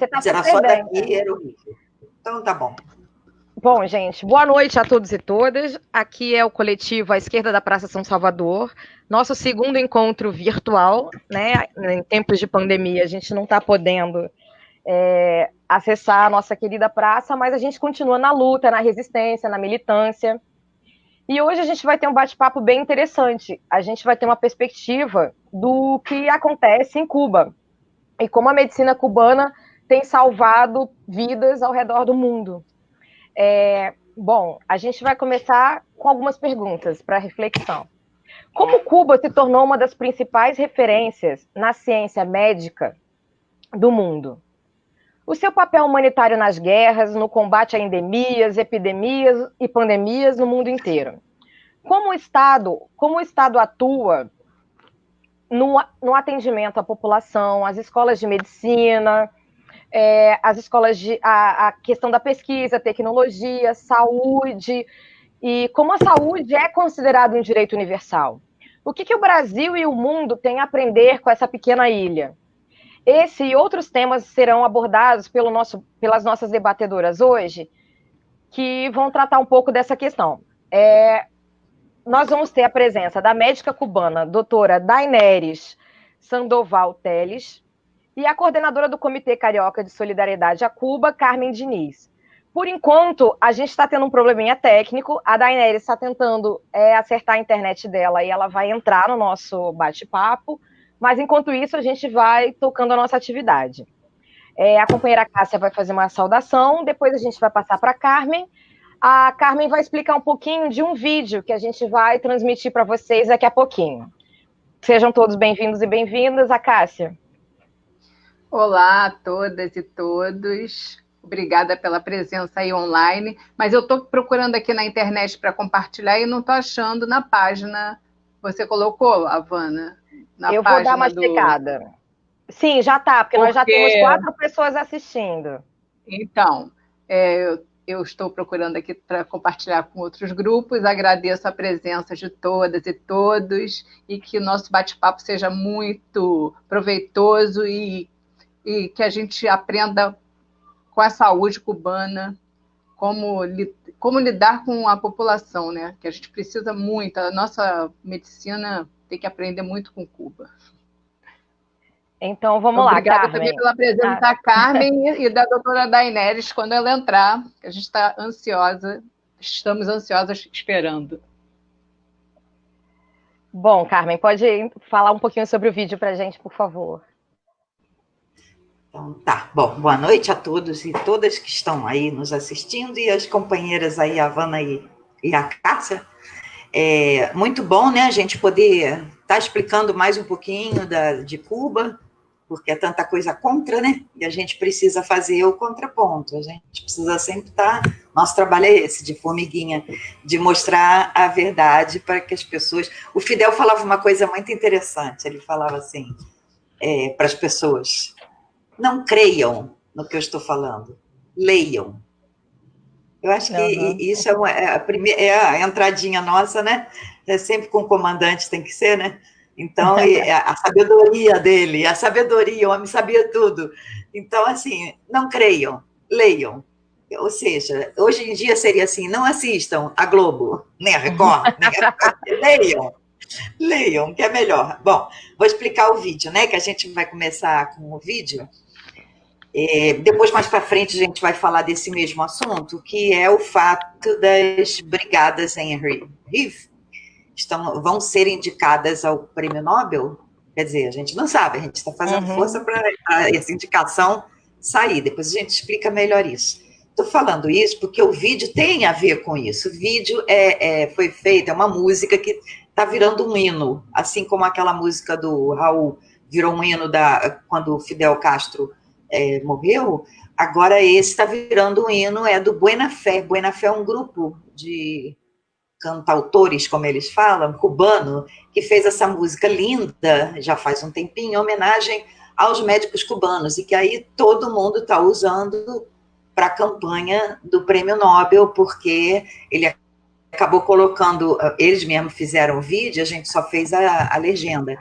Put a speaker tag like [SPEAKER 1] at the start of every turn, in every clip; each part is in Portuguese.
[SPEAKER 1] Você tá
[SPEAKER 2] Era
[SPEAKER 1] super
[SPEAKER 2] só
[SPEAKER 1] bem,
[SPEAKER 2] daqui,
[SPEAKER 1] né?
[SPEAKER 2] era horrível. Então tá bom.
[SPEAKER 1] Bom, gente, boa noite a todos e todas. Aqui é o coletivo à esquerda da Praça São Salvador. Nosso segundo encontro virtual, né? Em tempos de pandemia, a gente não está podendo acessar a nossa querida praça, mas a gente continua na luta, na resistência, na militância. E hoje a gente vai ter um bate-papo bem interessante. A gente vai ter uma perspectiva do que acontece em Cuba e como a medicina cubana tem salvado vidas ao redor do mundo. Bom, a gente vai começar com algumas perguntas para reflexão. Como Cuba se tornou uma das principais referências na ciência médica do mundo? O seu papel humanitário nas guerras, no combate a endemias, epidemias e pandemias no mundo inteiro. Como o Estado atua no atendimento à população, às escolas de medicina, as escolas a questão da pesquisa, tecnologia, saúde, e como a saúde é considerada um direito universal. O que o Brasil e o mundo têm a aprender com essa pequena ilha? Esse e outros temas serão abordados pelas nossas debatedoras hoje, que vão tratar um pouco dessa questão. Nós vamos ter a presença da médica cubana, doutora Daineris Sandoval Teles, e a coordenadora do Comitê Carioca de Solidariedade a Cuba, Carmen Diniz. Por enquanto, a gente está tendo um probleminha técnico, a Daineris está tentando acertar a internet dela e ela vai entrar no nosso bate-papo, mas enquanto isso a gente vai tocando a nossa atividade. A companheira Cássia vai fazer uma saudação, depois a gente vai passar para a Carmen. A Carmen vai explicar um pouquinho de um vídeo que a gente vai transmitir para vocês daqui a pouquinho. Sejam todos bem-vindos e bem-vindas. A Cássia.
[SPEAKER 3] Olá a todas e todos. Obrigada pela presença aí online. Mas eu estou procurando aqui na internet para compartilhar e não estou achando na página. Você colocou, Havana?
[SPEAKER 1] Eu vou dar uma checada. Sim, já está, porque nós já temos 4 pessoas assistindo.
[SPEAKER 3] Então, eu estou procurando aqui para compartilhar com outros grupos. Agradeço a presença de todas e todos e que o nosso bate-papo seja muito proveitoso e que a gente aprenda com a saúde cubana, como lidar com a população, né? Que a gente precisa muito, a nossa medicina tem que aprender muito com Cuba.
[SPEAKER 1] Então, vamos lá, Carmen.
[SPEAKER 3] Obrigada também pela presença da Carmen e da doutora Daineris, quando ela entrar, a gente está ansiosa, estamos ansiosas esperando.
[SPEAKER 1] Bom, Carmen, pode falar um pouquinho sobre o vídeo para a gente, por favor.
[SPEAKER 2] Então tá, bom, boa noite a todos e todas que estão aí nos assistindo e as companheiras aí, a Havana e a Cássia. Muito bom, né, a gente poder estar explicando mais um pouquinho de Cuba, porque é tanta coisa contra, né, e a gente precisa fazer o contraponto, a gente precisa sempre estar, nosso trabalho é esse, de formiguinha, de mostrar a verdade para que as pessoas... O Fidel falava uma coisa muito interessante, ele falava assim, para as pessoas... Não creiam no que eu estou falando, leiam. Eu acho que isso é a entradinha nossa, né? Sempre com o comandante tem que ser, né? Então, a sabedoria dele, o homem sabia tudo. Então, assim, não creiam, leiam. Ou seja, hoje em dia seria assim, não assistam a Globo, nem a Record, nem a... Leiam, que é melhor. Bom, vou explicar o vídeo, né? Que a gente vai começar com o vídeo. Depois, mais para frente, a gente vai falar desse mesmo assunto, que é o fato das brigadas Henry Reeve vão ser indicadas ao Prêmio Nobel. Quer dizer, a gente não sabe, a gente está fazendo força para essa indicação sair. Depois a gente explica melhor isso. Estou falando isso porque o vídeo tem a ver com isso. O vídeo foi feito, é uma música que está virando um hino, assim como aquela música do Raul virou um hino quando o Fidel Castro morreu. Agora esse está virando um hino, é do Buena Fé. Buena Fé é um grupo de cantautores, como eles falam, cubano, que fez essa música linda, já faz um tempinho, em homenagem aos médicos cubanos, e que aí todo mundo está usando para a campanha do Prêmio Nobel, porque ele acabou colocando, eles mesmos fizeram o vídeo, a gente só fez a legenda.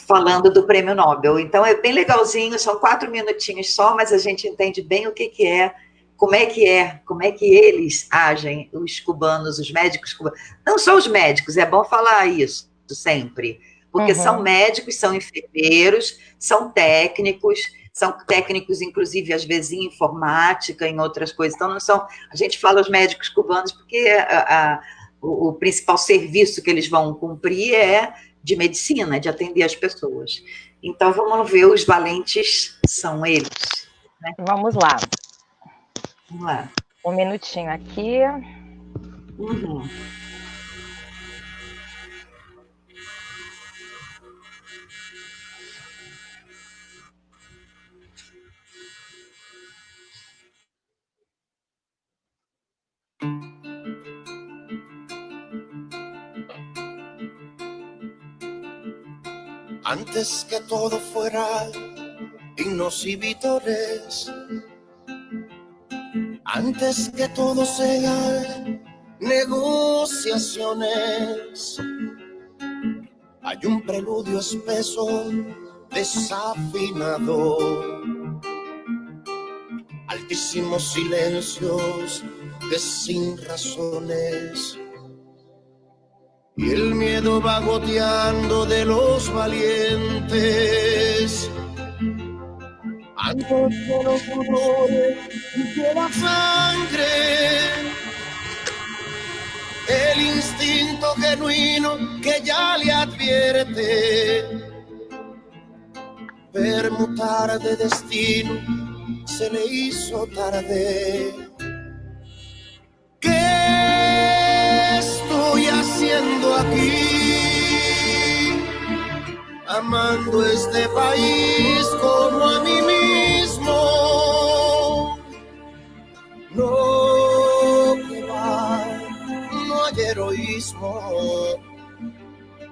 [SPEAKER 2] falando do Prêmio Nobel. Então, é bem legalzinho, são 4 minutinhos só, mas a gente entende bem o que é, como é que eles agem, os cubanos, os médicos cubanos. Não só os médicos, é bom falar isso sempre, porque são médicos, são enfermeiros, são técnicos, inclusive, às vezes, em informática, em outras coisas. Então, não são... A gente fala os médicos cubanos porque o principal serviço que eles vão cumprir é de medicina, de atender as pessoas. Então, vamos ver, os valentes são eles. Né?
[SPEAKER 1] Vamos lá.
[SPEAKER 2] Vamos lá.
[SPEAKER 1] Um minutinho aqui.
[SPEAKER 2] Uhum.
[SPEAKER 4] Antes que todo fuera himnos y vítores, antes que todo sea negociaciones, hay un preludio espeso, desafinado, altísimos silencios de sin razones. Y el miedo va goteando de los valientes, antes de los dolores de la sangre, el instinto genuino que ya le advierte, permutar de destino se le hizo tarde. ¿Qué estoy haciendo aquí? Amando este país como a mí mismo. No, que va, no hay heroísmo.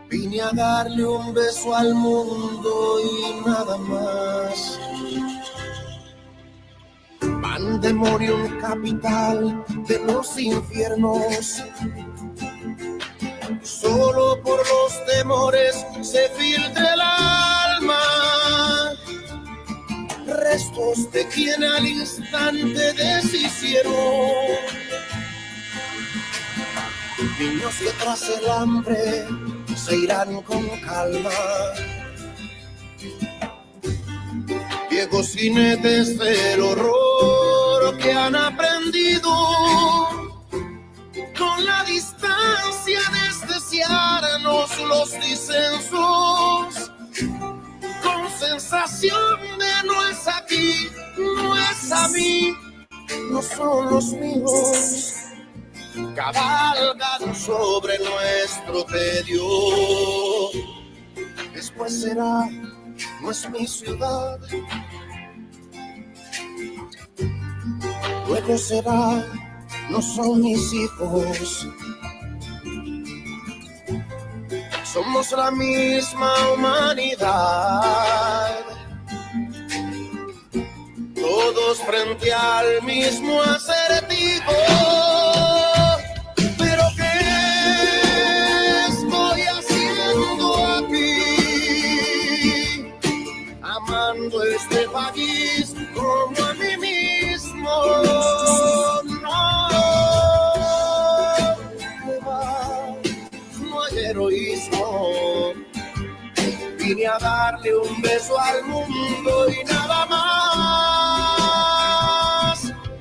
[SPEAKER 4] Vine a darle un beso al mundo y nada más. Pandemonium capital de los infiernos. Solo por los temores se filtra el alma. Restos de quien al instante deshicieron. Niños que tras el hambre se irán con calma. Viejos jinetes del horror que han aprendido con la distancia anestesiarnos los disensos, con sensación de no es aquí, no es a mí, no son los míos, cabalgan sobre nuestro tedio. Después será, no es mi ciudad, luego será, no son mis hijos. Somos la misma humanidad, todos frente al mismo acertijo. Pero ¿qué estoy haciendo aquí? Amando este país como a mí mismo. Heroísmo, vine a darle un beso al mundo y nada más.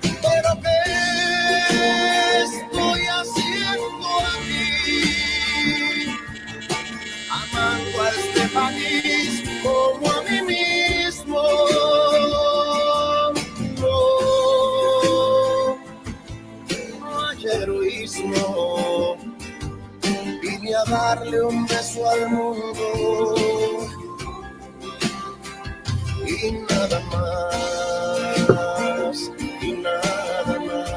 [SPEAKER 4] Pero ¿qué estoy haciendo aquí? Amando a este país como a mí mismo. No hay heroísmo. Vine a darle un beso al mundo y nada más, y nada más.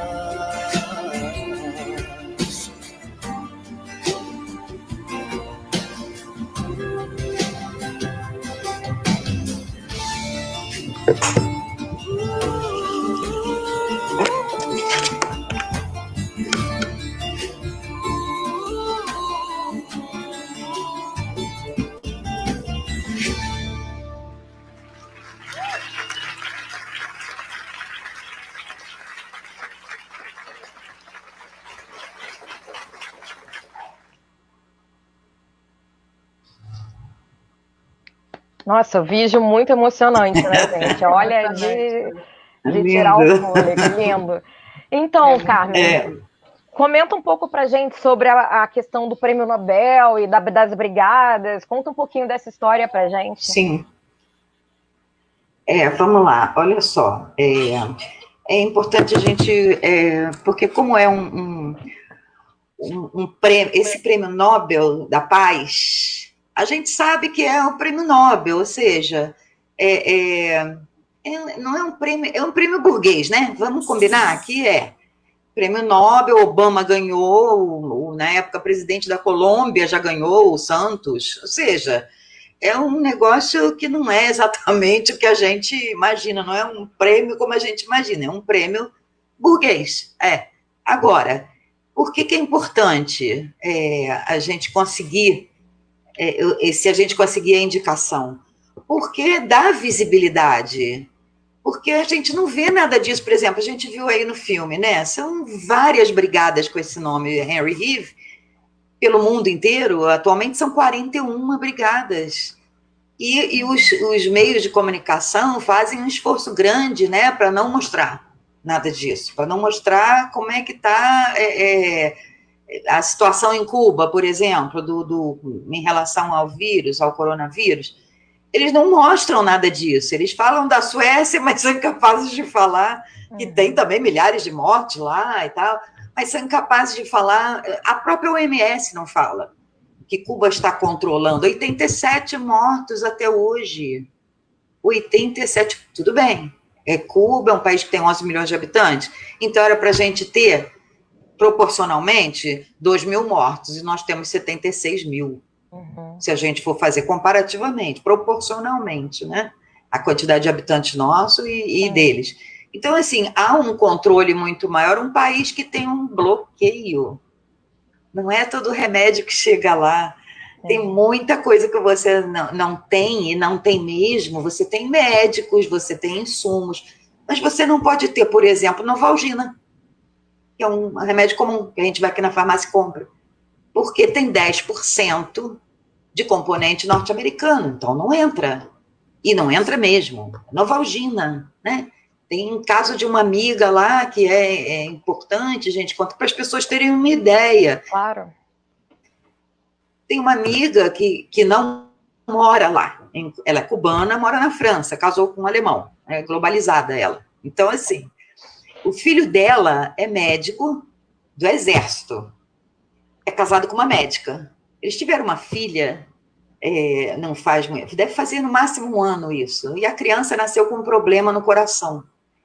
[SPEAKER 1] Nossa, vídeo muito emocionante, né, gente? Olha, de tirar o fôlego, lindo. Então, Carmen, comenta um pouco pra gente sobre a questão do Prêmio Nobel e das brigadas. Conta um pouquinho dessa história pra gente.
[SPEAKER 2] Sim. Vamos lá, olha só. É importante a gente, porque como é um prêmio, esse Prêmio Nobel da Paz, a gente sabe que é um Prêmio Nobel, ou seja, não é um prêmio burguês, né? Vamos combinar que Prêmio Nobel, Obama ganhou, na época presidente da Colômbia já ganhou, o Santos, ou seja, é um negócio que não é exatamente o que a gente imagina, não é um prêmio como a gente imagina, é um prêmio burguês. Agora, por que é importante a gente conseguir, se a gente conseguir a indicação? Porque dá visibilidade, porque a gente não vê nada disso, por exemplo, a gente viu aí no filme, né? São várias brigadas com esse nome, Henry Reeve, pelo mundo inteiro, atualmente são 41 brigadas. E os meios de comunicação fazem um esforço grande, né, para não mostrar nada disso, para não mostrar como é que está a situação em Cuba, por exemplo, em relação ao vírus, ao coronavírus. Eles não mostram nada disso. Eles falam da Suécia, mas são incapazes de falar que tem também milhares de mortes lá e tal, mas são incapazes de falar. A própria OMS não fala que Cuba está controlando. 87 mortos até hoje. 87, tudo bem. Cuba é um país que tem 11 milhões de habitantes, então era para a gente ter, proporcionalmente, 2 mil mortos, e nós temos 76 mil. Se a gente for fazer comparativamente, proporcionalmente, né? A quantidade de habitantes nosso e deles. Então, assim, há um controle muito maior, um país que tem um bloqueio. Não é todo remédio que chega lá. Tem muita coisa que você não tem, e não tem mesmo. Você tem médicos, você tem insumos, mas você não pode ter, por exemplo, Novalgina, que é um remédio comum que a gente vai aqui na farmácia e compra, porque tem 10% de componente norte-americano, então não entra. E não entra mesmo. Novalgina, né? Tem um caso de uma amiga lá que é importante, gente, conta para as pessoas terem uma ideia.
[SPEAKER 1] Claro.
[SPEAKER 2] Tem uma amiga que não mora lá. Ela é cubana, mora na França, casou com um alemão. É globalizada ela. Então, assim, o filho dela é médico do exército. É casado com uma médica. Eles tiveram uma filha, não faz muito, deve fazer no máximo 1 ano isso. E a criança nasceu com um problema no coração.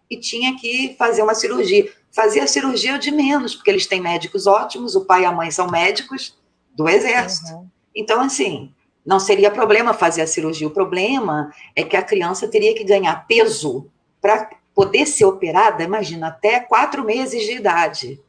[SPEAKER 2] E tinha que fazer uma cirurgia. Fazer a cirurgia de menos, porque eles têm médicos ótimos, o pai e a mãe são médicos do exército. Então, assim, não seria problema fazer a cirurgia. O problema é que a criança teria que ganhar peso para poder ser operada, imagina, até 4 meses de idade.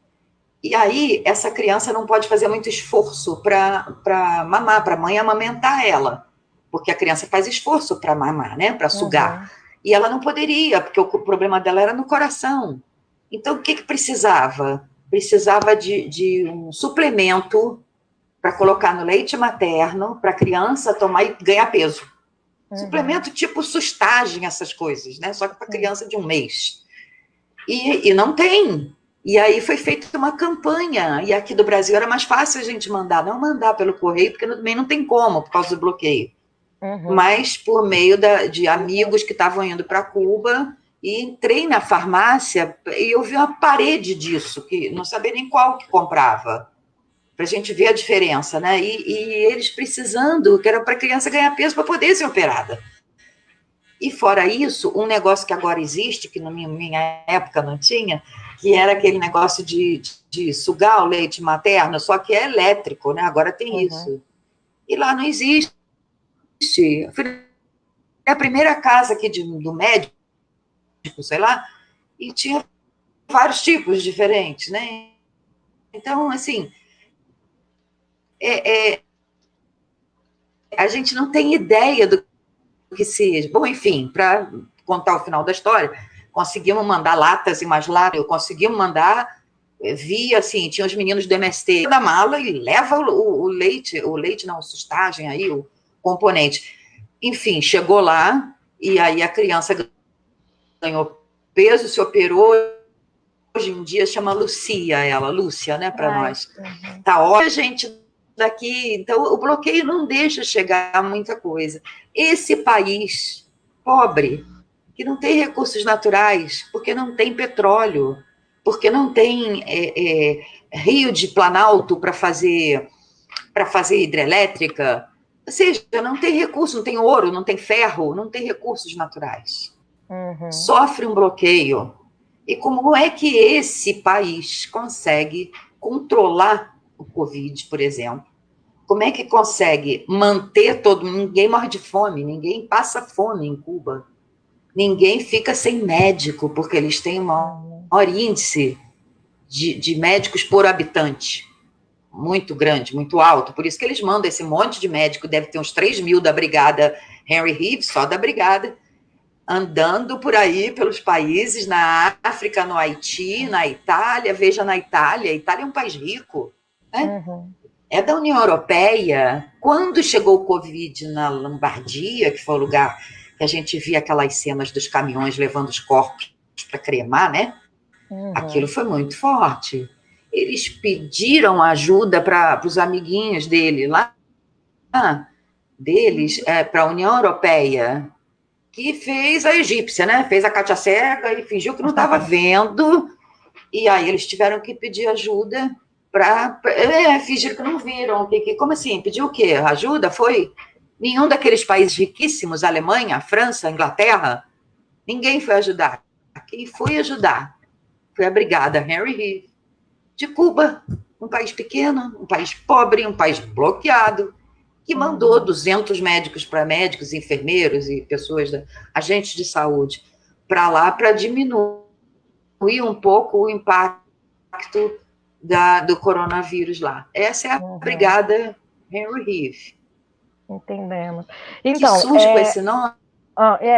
[SPEAKER 2] E aí, essa criança não pode fazer muito esforço para mamar, para a mãe amamentar ela, porque a criança faz esforço para mamar, né, para sugar. E ela não poderia, porque o problema dela era no coração. Então, o que precisava? Precisava de um suplemento para colocar no leite materno, para a criança tomar e ganhar peso. Suplemento tipo sustagem, essas coisas, né? Só que para criança de 1 mês. E não tem. E aí foi feita uma campanha, e aqui do Brasil era mais fácil a gente mandar, não mandar pelo correio, porque também não tem como, por causa do bloqueio. Mas por meio de amigos que estavam indo para Cuba, e entrei na farmácia e eu vi uma parede disso, que não sabia nem qual que comprava, para a gente ver a diferença, né? E eles precisando, que era para a criança ganhar peso para poder ser operada. E fora isso, um negócio que agora existe, que na minha época não tinha, que era aquele negócio de sugar o leite materno, só que é elétrico, né? Agora tem isso. E lá não existe. Foi a primeira casa aqui do médico, sei lá, e tinha vários tipos diferentes, né? Então, assim, a gente não tem ideia do que seja. Bom, enfim, para contar o final da história, conseguimos mandar latas e mais latas, conseguimos mandar via, assim, tinha os meninos do MST da mala e leva o leite não, sustagem aí, o componente. enfim, chegou lá, e aí a criança ganhou peso, se operou, hoje em dia chama Lúcia, né, para nós. Tá ótimo, gente daqui, então o bloqueio não deixa chegar a muita coisa. Esse país pobre, que não tem recursos naturais, porque não tem petróleo, porque não tem rio de Planalto para fazer hidrelétrica, ou seja, não tem recurso, não tem ouro, não tem ferro, não tem recursos naturais. Sofre um bloqueio. E como é que esse país consegue controlar o Covid, por exemplo? Como é que consegue manter todo mundo? Ninguém morre de fome, ninguém passa fome em Cuba. Ninguém fica sem médico, porque eles têm um maior índice de médicos por habitante. Muito grande, muito alto. Por isso que eles mandam esse monte de médico, deve ter uns 3 mil da brigada Henry Reeves, só da brigada, andando por aí, pelos países, na África, no Haiti, na Itália. Veja, na Itália, a Itália é um país rico, né? É da União Europeia. Quando chegou o Covid na Lombardia, que foi o lugar que a gente via aquelas cenas dos caminhões levando os corpos para cremar, né? Aquilo foi muito forte. Eles pediram ajuda para os amiguinhos dele lá, para a União Europeia, que fez a egípcia, né? Fez a Cátia cega e fingiu que não estava vendo, e aí eles tiveram que pedir ajuda para fingir que não viram. Como assim? Pediu o quê? Ajuda? Foi? Nenhum daqueles países riquíssimos, Alemanha, França, Inglaterra, ninguém foi ajudar. Quem foi ajudar foi a brigada Henry Reeves, de Cuba, um país pequeno, um país pobre, um país bloqueado, que mandou 200 médicos para médicos, enfermeiros e pessoas, agentes de saúde, para lá para diminuir um pouco o impacto do coronavírus lá. Essa é a brigada Henry Reeves.
[SPEAKER 1] Entendemos. Então,
[SPEAKER 2] que susto com esse nome.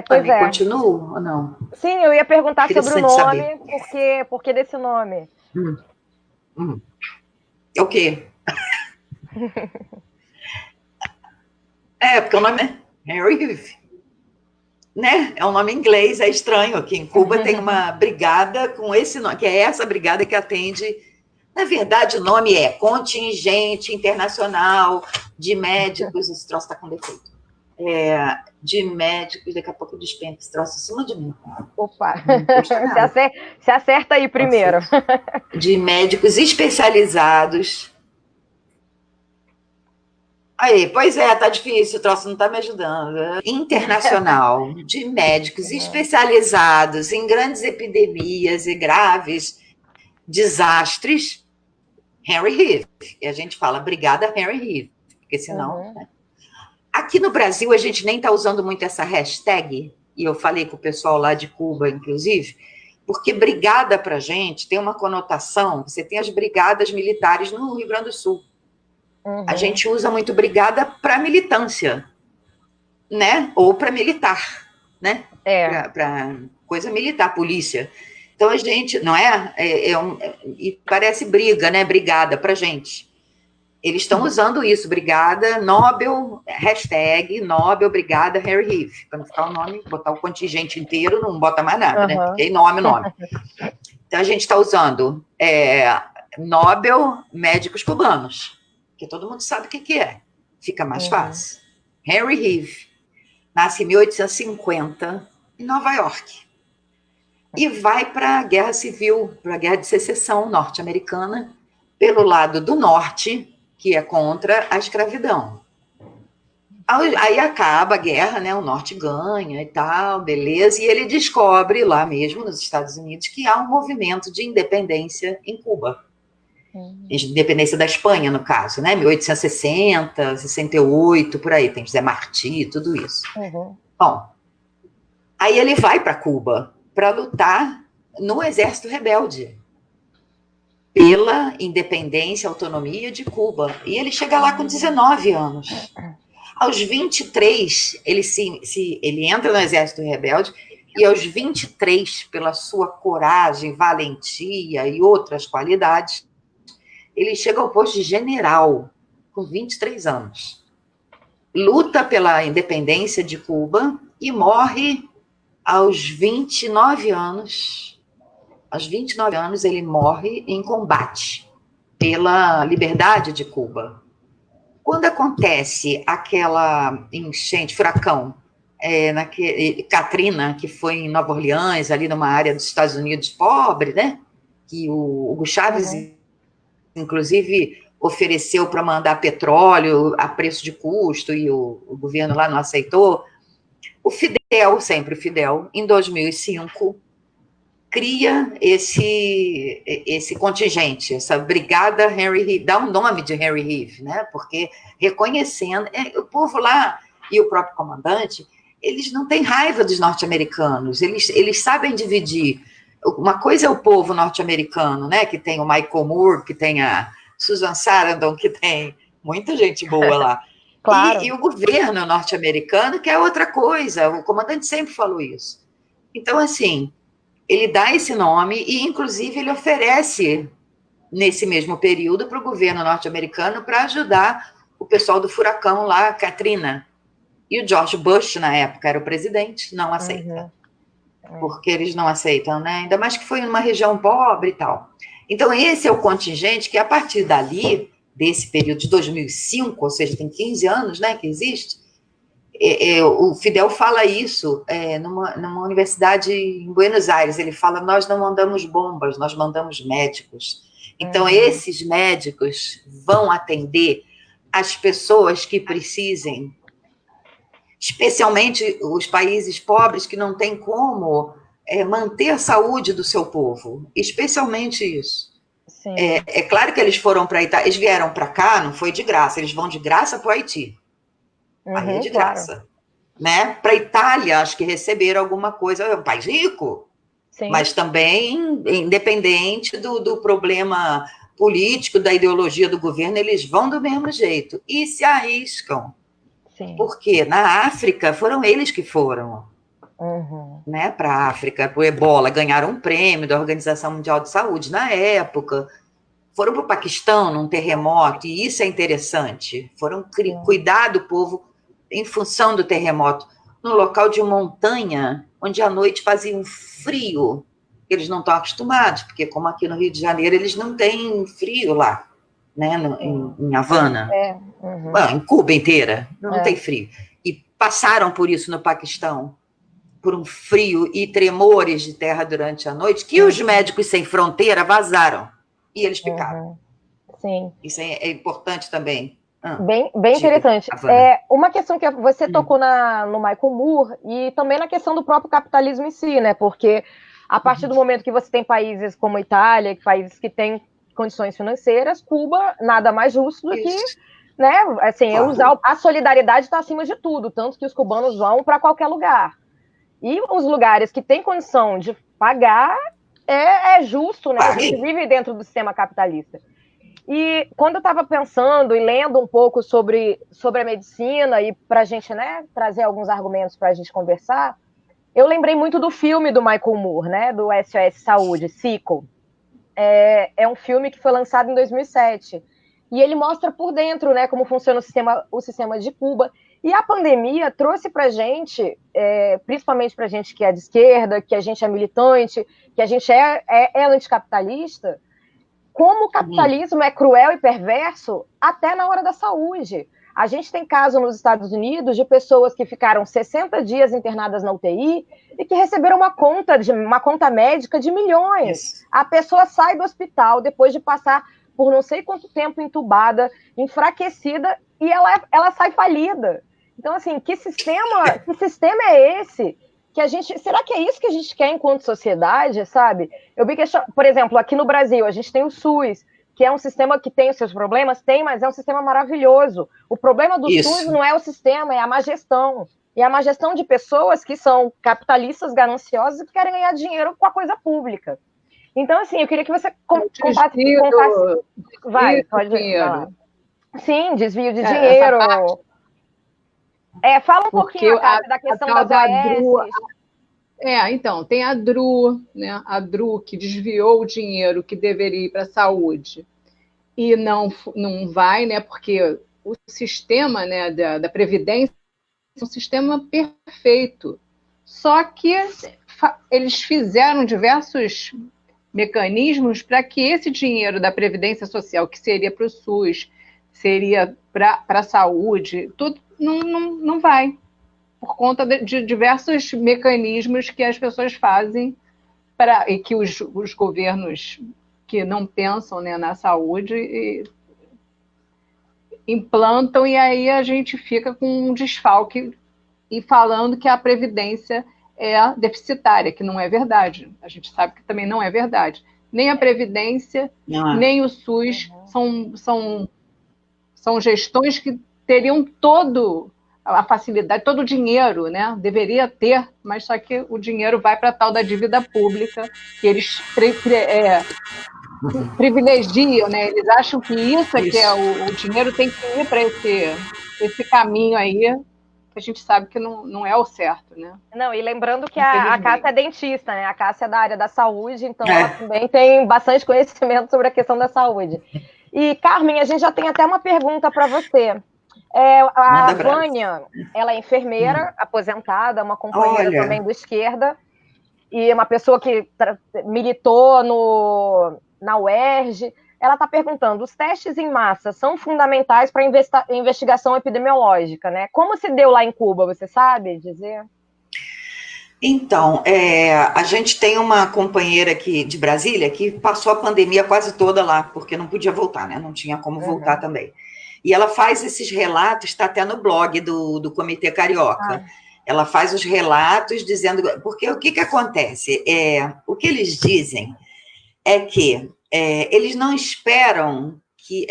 [SPEAKER 1] Pois é.
[SPEAKER 2] Continuo ou não?
[SPEAKER 1] Sim, eu ia perguntar sobre o nome, porque desse nome.
[SPEAKER 2] É o quê? Porque o nome é Henry Reeves, né? É um nome inglês, é estranho. Aqui em Cuba tem uma brigada com esse nome, que é essa brigada que atende. Na verdade, o nome é Contingente Internacional de Médicos. Esse troço está com defeito. De médicos, daqui a pouco eu despenco esse troço em cima de mim.
[SPEAKER 1] Opa, se acerta aí primeiro.
[SPEAKER 2] De médicos especializados. Aí, pois tá difícil, o troço não está me ajudando. Internacional, de médicos especializados em grandes epidemias e graves desastres, Henry Reeves. E a gente fala Brigada Henry Reeves, porque senão... Né? Aqui no Brasil, a gente nem está usando muito essa hashtag, e eu falei com o pessoal lá de Cuba, inclusive, porque brigada para a gente tem uma conotação, você tem as brigadas militares no Rio Grande do Sul. A gente usa muito brigada para militância, né? Ou para militar, né? Para coisa militar, polícia. Então a gente, não é? E parece briga, né? Brigada para gente. Eles estão usando isso, brigada Nobel, hashtag Nobel Brigada Henry Reeves. Para não ficar o nome, botar o contingente inteiro, não bota mais nada, né? Porque nome. Então a gente está usando Nobel Médicos Cubanos, que todo mundo sabe o que é. Fica mais fácil. Henry Reeves nasce em 1850 em Nova York e vai para a Guerra Civil, para a Guerra de Secessão norte-americana, pelo lado do norte, que é contra a escravidão. Aí acaba a guerra, né? O norte ganha e tal, beleza, e ele descobre lá mesmo nos Estados Unidos que há um movimento de independência em Cuba. Independência da Espanha, no caso, né? 1860, 68, por aí, tem José Martí, tudo isso. Bom, aí ele vai para Cuba para lutar no exército rebelde pela independência, autonomia de Cuba. E ele chega lá com 19 anos. Aos 23, ele entra no exército rebelde, e aos 23, pela sua coragem, valentia e outras qualidades, ele chega ao posto de general, com 23 anos. luta pela independência de Cuba e morre aos 29 anos. Aos 29 anos, ele morre em combate pela liberdade de Cuba. Quando acontece aquela enchente, furacão, Katrina, que foi em Nova Orleans, ali numa área dos Estados Unidos pobre, né? Que o Hugo Chávez, inclusive, ofereceu para mandar petróleo a preço de custo e o governo lá não aceitou. O Fidel, em 2005, cria esse contingente, essa brigada Henry Reeve, dá um nome de Henry Reeve, né? Porque reconhecendo, o povo lá e o próprio comandante, eles não têm raiva dos norte-americanos, eles sabem dividir. Uma coisa é o povo norte-americano, né? Que tem o Michael Moore, que tem a Susan Sarandon, que tem muita gente boa lá.
[SPEAKER 1] Claro.
[SPEAKER 2] E o governo norte-americano, que é outra coisa, o comandante sempre falou isso. Então, assim, ele dá esse nome e, inclusive, ele oferece, nesse mesmo período, para o governo norte-americano para ajudar o pessoal do furacão lá, Katrina. E o George Bush, na época, era o presidente, não aceita. Porque eles não aceitam, né? Ainda mais que foi numa região pobre e tal. Então, esse é o contingente que, a partir dali, desse período de 2005, ou seja, tem 15 anos, né, que existe, o Fidel fala isso numa universidade em Buenos Aires. Ele fala: nós não mandamos bombas, nós mandamos médicos. Então, esses médicos vão atender as pessoas que precisem, especialmente os países pobres que não têm como manter a saúde do seu povo, especialmente isso. É claro que eles foram para a Itália, eles vieram para cá, não foi de graça, eles vão de graça para o Haiti. Aí é de graça. Né? Para a Itália, acho que receberam alguma coisa, é um país rico, mas também independente do problema político, da ideologia do governo, eles vão do mesmo jeito e se arriscam. Porque na África foram eles que foram, né, para a África, para o Ebola, ganharam um prêmio da Organização Mundial de Saúde na época. Foram para o Paquistão num terremoto, e isso é interessante. Foram cuidar do povo em função do terremoto, num local de montanha, onde à noite fazia um frio. Eles não estão acostumados, porque como aqui no Rio de Janeiro, eles não têm frio lá, né, em Havana. Em Cuba inteira, não tem frio. E passaram por isso no Paquistão, por um frio e tremores de terra durante a noite, que os médicos sem fronteira vazaram. E eles ficaram. Isso é importante também.
[SPEAKER 1] Bem interessante. Uma questão que você tocou no Michael Moore e também na questão do próprio capitalismo em si, né? Porque a partir do momento que você tem países como a Itália, países que têm condições financeiras, Cuba nada mais justo do que, né? Assim, usar a solidariedade está acima de tudo, tanto que os cubanos vão para qualquer lugar. E os lugares que têm condição de pagar é justo, né? A gente vive dentro do sistema capitalista. E quando eu estava pensando e lendo um pouco sobre a medicina e para a gente, né, trazer alguns argumentos para a gente conversar, eu lembrei muito do filme do Michael Moore, né, do SOS Saúde, Sickle. É um filme que foi lançado em 2007. E ele mostra por dentro, né, como funciona o sistema de Cuba. E a pandemia trouxe para a gente, principalmente para a gente que é de esquerda, que a gente é militante, que a gente é anticapitalista, como o capitalismo é cruel e perverso até na hora da saúde. A gente tem caso nos Estados Unidos de pessoas que ficaram 60 dias internadas na UTI e que receberam uma conta médica de milhões. Isso. A pessoa sai do hospital depois de passar por não sei quanto tempo entubada, enfraquecida, e ela sai falida. Então, assim, que sistema é esse? Que a gente, será que é isso que a gente quer enquanto sociedade, sabe? Eu vi que, por exemplo, aqui no Brasil, a gente tem o SUS, que é um sistema que tem os seus problemas, mas é um sistema maravilhoso. O problema do SUS não é o sistema, é a má gestão. E a má gestão de pessoas que são capitalistas, gananciosas e que querem ganhar dinheiro com a coisa pública. Então, assim, eu queria que você contasse... Vai, pode falar. Sim, desvio de dinheiro... Fala um pouquinho da questão da DRU.
[SPEAKER 3] Então, tem a DRU, né? A DRU que desviou o dinheiro que deveria ir para a saúde e não vai, né? Porque o sistema, né, da Previdência é um sistema perfeito. Só que eles fizeram diversos mecanismos para que esse dinheiro da Previdência Social, que seria para o SUS, seria para a saúde, tudo não vai, por conta de diversos mecanismos que as pessoas fazem e que os governos que não pensam, né, na saúde implantam, e aí a gente fica com um desfalque e falando que a Previdência é deficitária, que não é verdade. A gente sabe que também não é verdade. Nem a Previdência, nem o SUS são gestões que teriam toda a facilidade, todo o dinheiro, né? Deveria ter, mas só que o dinheiro vai para a tal da dívida pública, que eles privilegiam, né? Eles acham que isso é que é o dinheiro tem que ir para esse caminho aí, que a gente sabe que não é o certo, né?
[SPEAKER 1] Não, e lembrando que a Cássia é dentista, né? A Cássia é da área da saúde, então ela também tem bastante conhecimento sobre a questão da saúde. E, Carmen, a gente já tem até uma pergunta para você. A Vânia, ela é enfermeira, aposentada, uma companheira também do Esquerda, e uma pessoa que militou na UERJ. Ela está perguntando, os testes em massa são fundamentais para a investigação epidemiológica, né? Como se deu lá em Cuba, você sabe dizer?
[SPEAKER 2] Então, a gente tem uma companheira aqui de Brasília que passou a pandemia quase toda lá, porque não podia voltar, né? Não tinha como voltar também. E ela faz esses relatos, está até no blog do Comitê Carioca. Ela faz os relatos dizendo... Porque o que acontece? O que eles dizem é que eles não esperam que...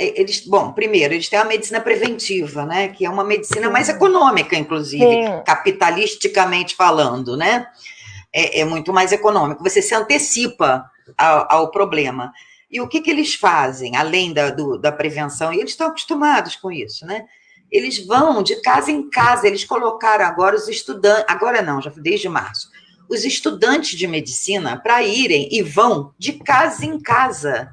[SPEAKER 2] Bom, primeiro, eles têm a medicina preventiva, né? Que é uma medicina mais econômica, inclusive, capitalisticamente falando, né? É muito mais econômico. Você se antecipa ao problema. E o que eles fazem, além da prevenção? E eles estão acostumados com isso, né? Eles vão de casa em casa, eles colocaram agora os estudantes... Agora não, já desde março. Os estudantes de medicina para irem e vão de casa em casa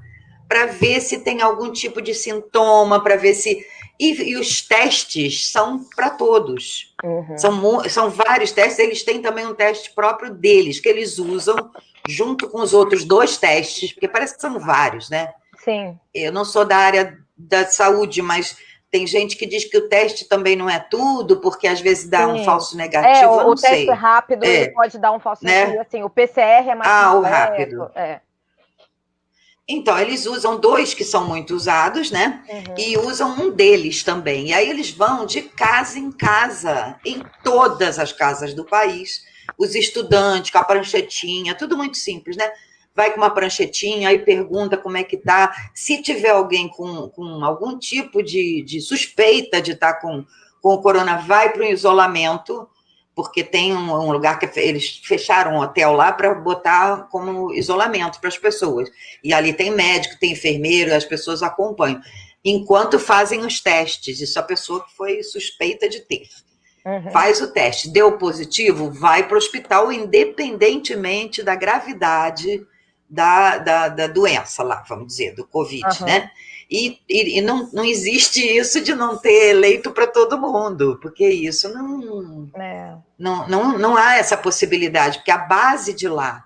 [SPEAKER 2] para ver se tem algum tipo de sintoma, para ver se... E os testes são para todos. São vários testes, eles têm também um teste próprio deles, que eles usam junto com os outros 2 testes, porque parece que são vários, né?
[SPEAKER 1] Sim.
[SPEAKER 2] Eu não sou da área da saúde, mas tem gente que diz que o teste também não é tudo, porque às vezes dá um falso negativo, eu não sei.
[SPEAKER 1] O teste rápido ele pode dar um falso negativo, assim, o PCR é mais
[SPEAKER 2] o rápido. Então, eles usam 2 que são muito usados, né? E usam um deles também. E aí eles vão de casa em casa, em todas as casas do país, os estudantes com a pranchetinha, tudo muito simples, né? Vai com uma pranchetinha, aí pergunta como é que tá. Se tiver alguém com algum tipo de suspeita de estar com o corona, vai para o isolamento, porque tem um lugar que eles fecharam um hotel lá para botar como isolamento para as pessoas. E ali tem médico, tem enfermeiro, as pessoas acompanham. Enquanto fazem os testes, isso a pessoa que foi suspeita de ter. Faz o teste, deu positivo, vai para o hospital, independentemente da gravidade da doença lá, vamos dizer, do Covid, né? E não existe isso de não ter leito para todo mundo, porque isso não há essa possibilidade, porque a base de lá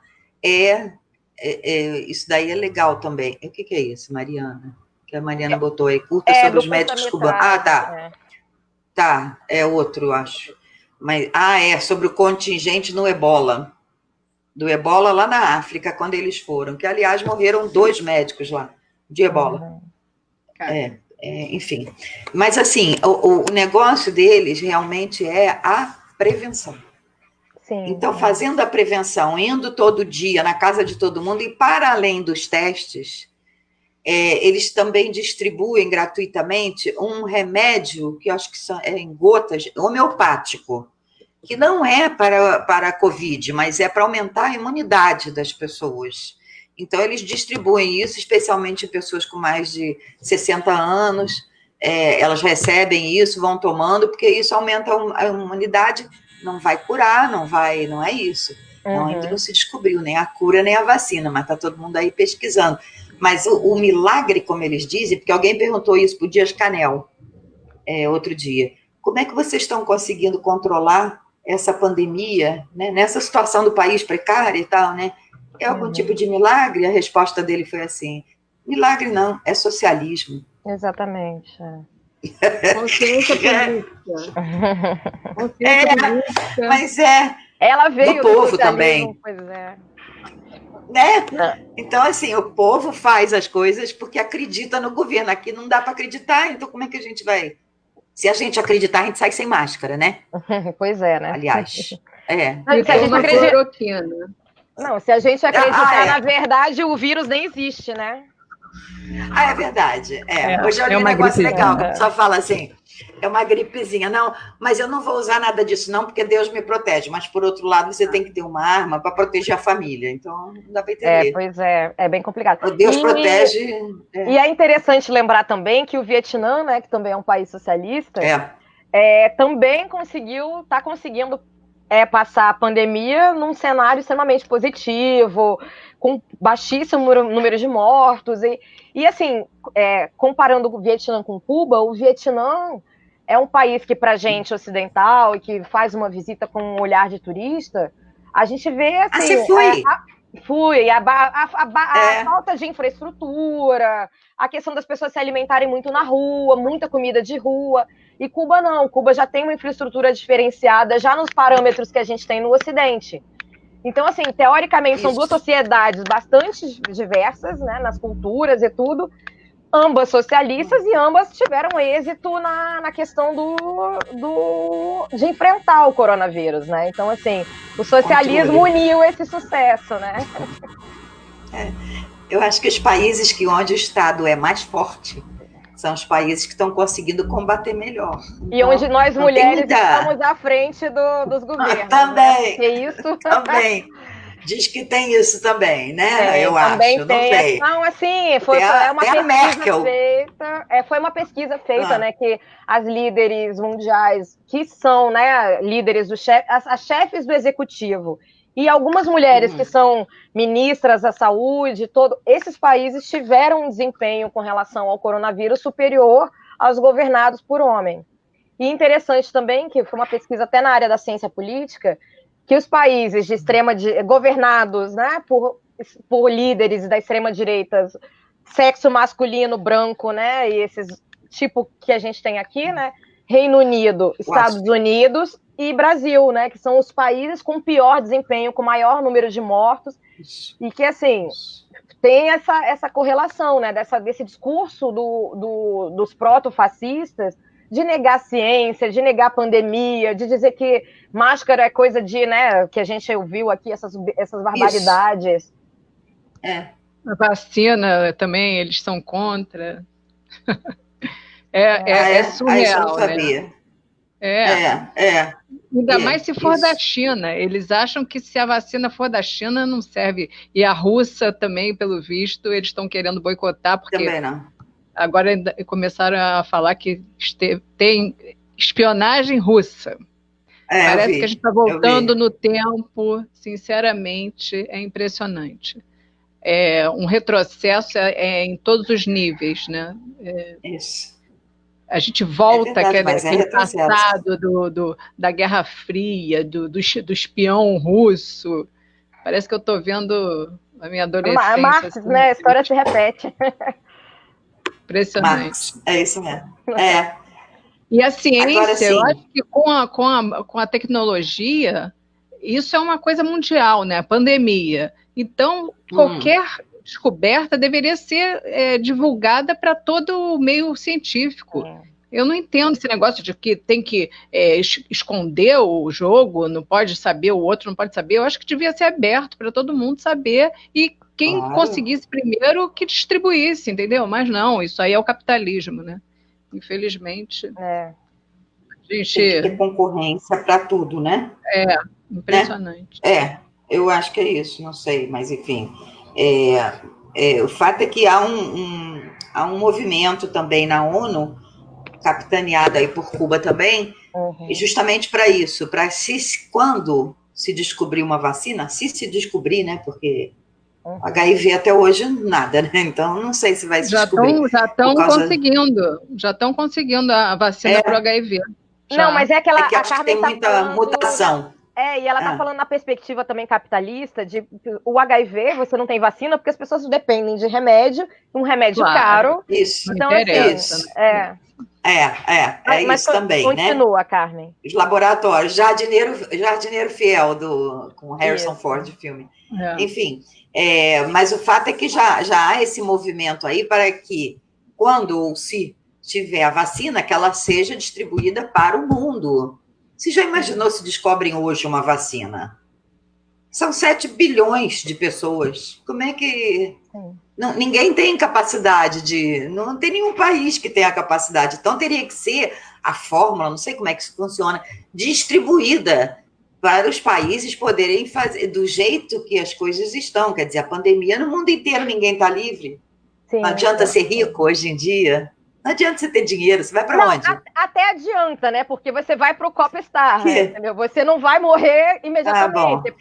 [SPEAKER 2] isso daí é legal também. O que é isso, Mariana? Que a Mariana botou aí, curta sobre os médicos cubanos. Tá, é outro, acho. Mas, sobre o contingente no Ebola. Do Ebola lá na África, quando eles foram. Que, aliás, morreram 2 médicos lá, de Ebola. Enfim. Mas, assim, o negócio deles realmente é a prevenção. Então, fazendo a prevenção, indo todo dia na casa de todo mundo, e para além dos testes... eles também distribuem gratuitamente um remédio, que eu acho que é em gotas, homeopático, que não é para a Covid, mas é para aumentar a imunidade das pessoas. Então, eles distribuem isso, especialmente em pessoas com mais de 60 anos, elas recebem isso, vão tomando, porque isso aumenta a imunidade, não vai curar, não é isso. Ainda não se descobriu nem a cura, nem a vacina, mas está todo mundo aí pesquisando. Mas o milagre, como eles dizem, porque alguém perguntou isso para o Dias-Canel, outro dia. Como é que vocês estão conseguindo controlar essa pandemia, né, nessa situação do país precária e tal, né? É algum tipo de milagre? A resposta dele foi assim: milagre não, é socialismo.
[SPEAKER 1] Exatamente.
[SPEAKER 3] Consciência política. Consciência política.
[SPEAKER 2] Mas
[SPEAKER 1] ela veio
[SPEAKER 2] do povo também.
[SPEAKER 1] Pois é.
[SPEAKER 2] Né? Então, assim, o povo faz as coisas porque acredita no governo. Aqui não dá para acreditar, então como é que a gente vai... Se a gente acreditar, a gente sai sem máscara, né?
[SPEAKER 1] Pois é, né?
[SPEAKER 2] Aliás,
[SPEAKER 1] Não, se a gente acredita... Não, se a gente acreditar, na verdade, o vírus nem existe, né?
[SPEAKER 2] É verdade. Hoje eu li um negócio legal, que a pessoa fala assim, é uma gripezinha. Não, mas eu não vou usar nada disso não, porque Deus me protege. Mas, por outro lado, você tem que ter uma arma para proteger a família. Então, não dá para entender.
[SPEAKER 1] Pois é bem complicado.
[SPEAKER 2] Deus protege...
[SPEAKER 1] E é interessante lembrar também que o Vietnã, né, que também é um país socialista, também está conseguindo passar a pandemia num cenário extremamente positivo, com baixíssimo número de mortos. E assim, comparando o Vietnã com Cuba, o Vietnã é um país que, para a gente ocidental, e que faz uma visita com um olhar de turista, a gente vê assim...
[SPEAKER 2] você foi?
[SPEAKER 1] Fui. A falta de infraestrutura, a questão das pessoas se alimentarem muito na rua, muita comida de rua. E Cuba não. Cuba já tem uma infraestrutura diferenciada, já nos parâmetros que a gente tem no Ocidente. Então, assim, teoricamente, são duas sociedades bastante diversas, né, nas culturas e tudo, ambas socialistas, e ambas tiveram êxito na questão de enfrentar o coronavírus, né? Então, assim, o socialismo uniu esse sucesso, né?
[SPEAKER 2] Eu acho que os países onde o Estado é mais forte são os países que estão conseguindo combater melhor.
[SPEAKER 1] E então, onde nós mulheres estamos à frente dos governos.
[SPEAKER 2] Também.
[SPEAKER 1] Né? Isso...
[SPEAKER 2] Também. Diz que tem isso também, né? Eu acho, não sei.
[SPEAKER 1] Não, assim, foi uma pesquisa feita, né, que as líderes mundiais, que são, né, líderes as chefes do executivo, e algumas mulheres que são ministras da saúde, esses países tiveram um desempenho com relação ao coronavírus superior aos governados por homem. E interessante também, que foi uma pesquisa até na área da ciência política, que os países governados, né, por líderes da extrema-direita, sexo masculino, branco, né, e esses tipo que a gente tem aqui, né, Reino Unido, Estados Unidos e Brasil, né, que são os países com pior desempenho, com maior número de mortos, e que, assim, tem essa correlação, né, desse discurso dos protofascistas, de negar a ciência, de negar a pandemia, de dizer que máscara é coisa de, né, que a gente ouviu aqui, essas barbaridades.
[SPEAKER 3] A vacina também, eles são contra. Surreal,
[SPEAKER 2] eu não sabia.
[SPEAKER 3] Né? Ainda mais se for da China. Eles acham que se a vacina for da China, não serve. E a russa também, pelo visto, eles estão querendo boicotar, porque...
[SPEAKER 2] Também não.
[SPEAKER 3] Agora começaram a falar que tem espionagem russa. Parece que a gente está voltando no tempo, sinceramente, é impressionante. É um retrocesso em todos os níveis, né?
[SPEAKER 2] Isso.
[SPEAKER 3] A gente volta aquele passado da Guerra Fria, do espião russo. Parece que eu estou vendo a minha adolescência.
[SPEAKER 1] Marx, assim, né? A história se repete.
[SPEAKER 3] Impressionante.
[SPEAKER 2] Marx, é isso mesmo.
[SPEAKER 3] E a ciência,
[SPEAKER 2] agora, sim,
[SPEAKER 3] eu acho que com a tecnologia, isso é uma coisa mundial, né? A pandemia. Então, qualquer descoberta deveria ser divulgada para todo o meio científico. Eu não entendo esse negócio de que tem que esconder o jogo, não pode saber, o outro não pode saber. Eu acho que devia ser aberto para todo mundo saber, e quem conseguisse primeiro que distribuísse, entendeu? Mas não, isso aí é o capitalismo, né? Infelizmente.
[SPEAKER 2] A gente tem que ter concorrência para tudo, né?
[SPEAKER 3] Impressionante.
[SPEAKER 2] Né? Eu acho que é isso, não sei, mas enfim. O fato é que há um movimento também na ONU, capitaneado aí por Cuba também, e justamente para isso, para quando se descobrir uma vacina, se descobrir, né? Porque HIV até hoje, nada, né? Então, não sei se vai se descobrir.
[SPEAKER 3] Já estão conseguindo a vacina para o HIV.
[SPEAKER 1] Não, mas é aquela...
[SPEAKER 2] que
[SPEAKER 1] a
[SPEAKER 2] acho que tem muita mutação.
[SPEAKER 1] E ela tá falando na perspectiva também capitalista de o HIV, você não tem vacina porque as pessoas dependem de remédio, um remédio caro.
[SPEAKER 2] Isso.
[SPEAKER 1] Então,
[SPEAKER 2] isso.
[SPEAKER 1] Mas
[SPEAKER 2] isso também,
[SPEAKER 1] continua,
[SPEAKER 2] né?
[SPEAKER 1] Carmen.
[SPEAKER 2] Os laboratórios, Jardineiro Fiel, com Harrison Ford, o filme. Enfim, mas o fato é que já há esse movimento aí para que, quando ou se tiver a vacina, que ela seja distribuída para o mundo. Você já imaginou se descobrem hoje uma vacina? São 7 bilhões de pessoas. Como é que... ninguém tem capacidade de... Não tem nenhum país que tenha a capacidade. Então, teria que ser a fórmula, não sei como é que isso funciona, distribuída para os países poderem fazer do jeito que as coisas estão. Quer dizer, a pandemia no mundo inteiro, ninguém está livre. Não adianta ser rico hoje em dia. Não adianta você ter dinheiro, você vai para onde?
[SPEAKER 1] Até adianta, né? Porque você vai para o Copstar, né? Entendeu? Você não vai morrer imediatamente.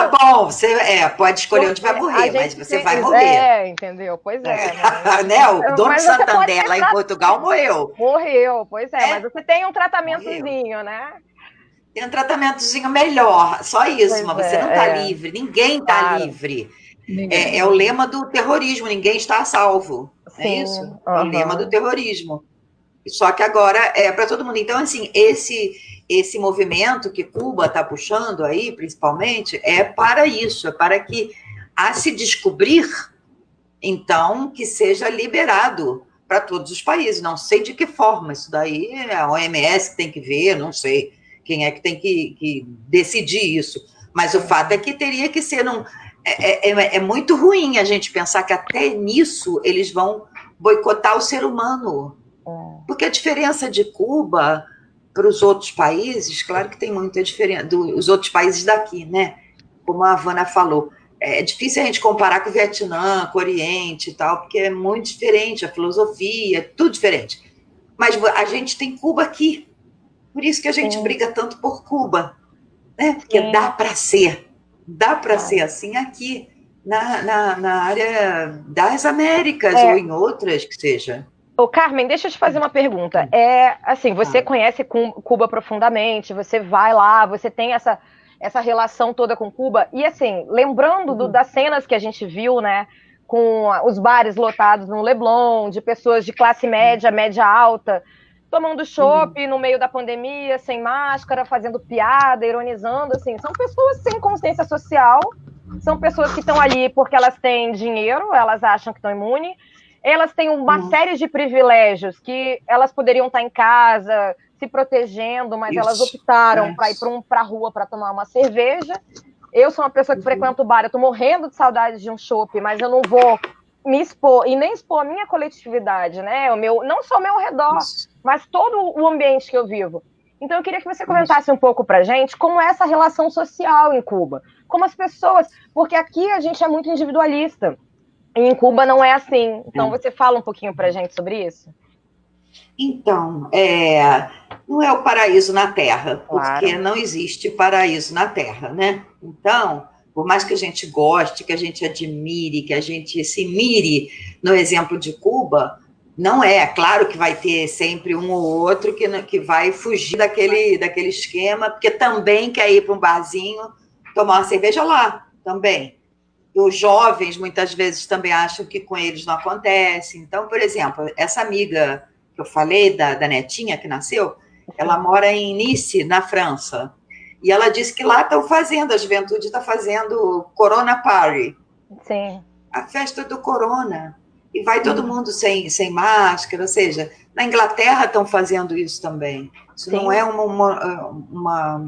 [SPEAKER 2] Bom. Você pode escolher onde vai morrer, mas você vai morrer.
[SPEAKER 1] Entendeu? Pois é.
[SPEAKER 2] Né? O dono Santander lá em Portugal morreu.
[SPEAKER 1] Morreu, pois é. Mas você tem um tratamentozinho, né?
[SPEAKER 2] Tem um tratamentozinho melhor, só isso, mas você não está livre, ninguém está livre. É o lema do terrorismo, ninguém está a salvo. É isso? É o lema do terrorismo. Só que agora é para todo mundo. Então, assim, esse movimento que Cuba está puxando aí, principalmente, é para isso, é para que, a se descobrir, então, que seja liberado para todos os países. Não sei de que forma, isso daí é a OMS que tem que ver, não sei quem é que tem que decidir isso. Mas o fato é que teria que ser... É muito ruim a gente pensar que até nisso eles vão boicotar o ser humano. Porque a diferença de Cuba para os outros países, claro que tem muita diferença, dos outros países daqui, né? Como a Havana falou. É difícil a gente comparar com o Vietnã, com o Oriente e tal, porque é muito diferente, a filosofia, tudo diferente. Mas a gente tem Cuba aqui. Por isso que a gente briga tanto por Cuba. Né? Porque dá para ser. Dá para ser assim aqui, na área das Américas, ou em outras que seja.
[SPEAKER 1] Carmen, deixa eu te fazer uma pergunta. Assim, você conhece Cuba profundamente, você vai lá, você tem essa relação toda com Cuba, e assim, lembrando das cenas que a gente viu, né, com os bares lotados no Leblon, de pessoas de classe média, média alta, tomando chopp no meio da pandemia, sem máscara, fazendo piada, ironizando, assim, são pessoas sem consciência social, são pessoas que estão ali porque elas têm dinheiro, elas acham que estão imunes, elas têm uma série de privilégios que elas poderiam estar em casa, se protegendo, mas elas optaram para ir para a rua para tomar uma cerveja. Eu sou uma pessoa que frequenta o bar, eu estou morrendo de saudade de um chopp, mas eu não vou me expor, e nem expor a minha coletividade, né? Não só o meu redor, mas todo o ambiente que eu vivo. Então, eu queria que você comentasse um pouco pra gente como é essa relação social em Cuba. Como as pessoas... Porque aqui a gente é muito individualista. E em Cuba não é assim. Então, você fala um pouquinho pra gente sobre isso?
[SPEAKER 2] Então, não é o paraíso na Terra, porque não existe paraíso na Terra, né? Então... Por mais que a gente goste, que a gente admire, que a gente se mire no exemplo de Cuba, não é. Claro que vai ter sempre um ou outro que vai fugir daquele esquema, porque também quer ir para um barzinho, tomar uma cerveja lá, também. E os jovens, muitas vezes, também acham que com eles não acontece. Então, por exemplo, essa amiga que eu falei, da netinha que nasceu, ela mora em Nice, na França. E ela disse que lá estão fazendo, a juventude está fazendo Corona Party.
[SPEAKER 1] Sim.
[SPEAKER 2] A festa do Corona. E vai todo mundo sem máscara, ou seja, na Inglaterra estão fazendo isso também. Isso não é um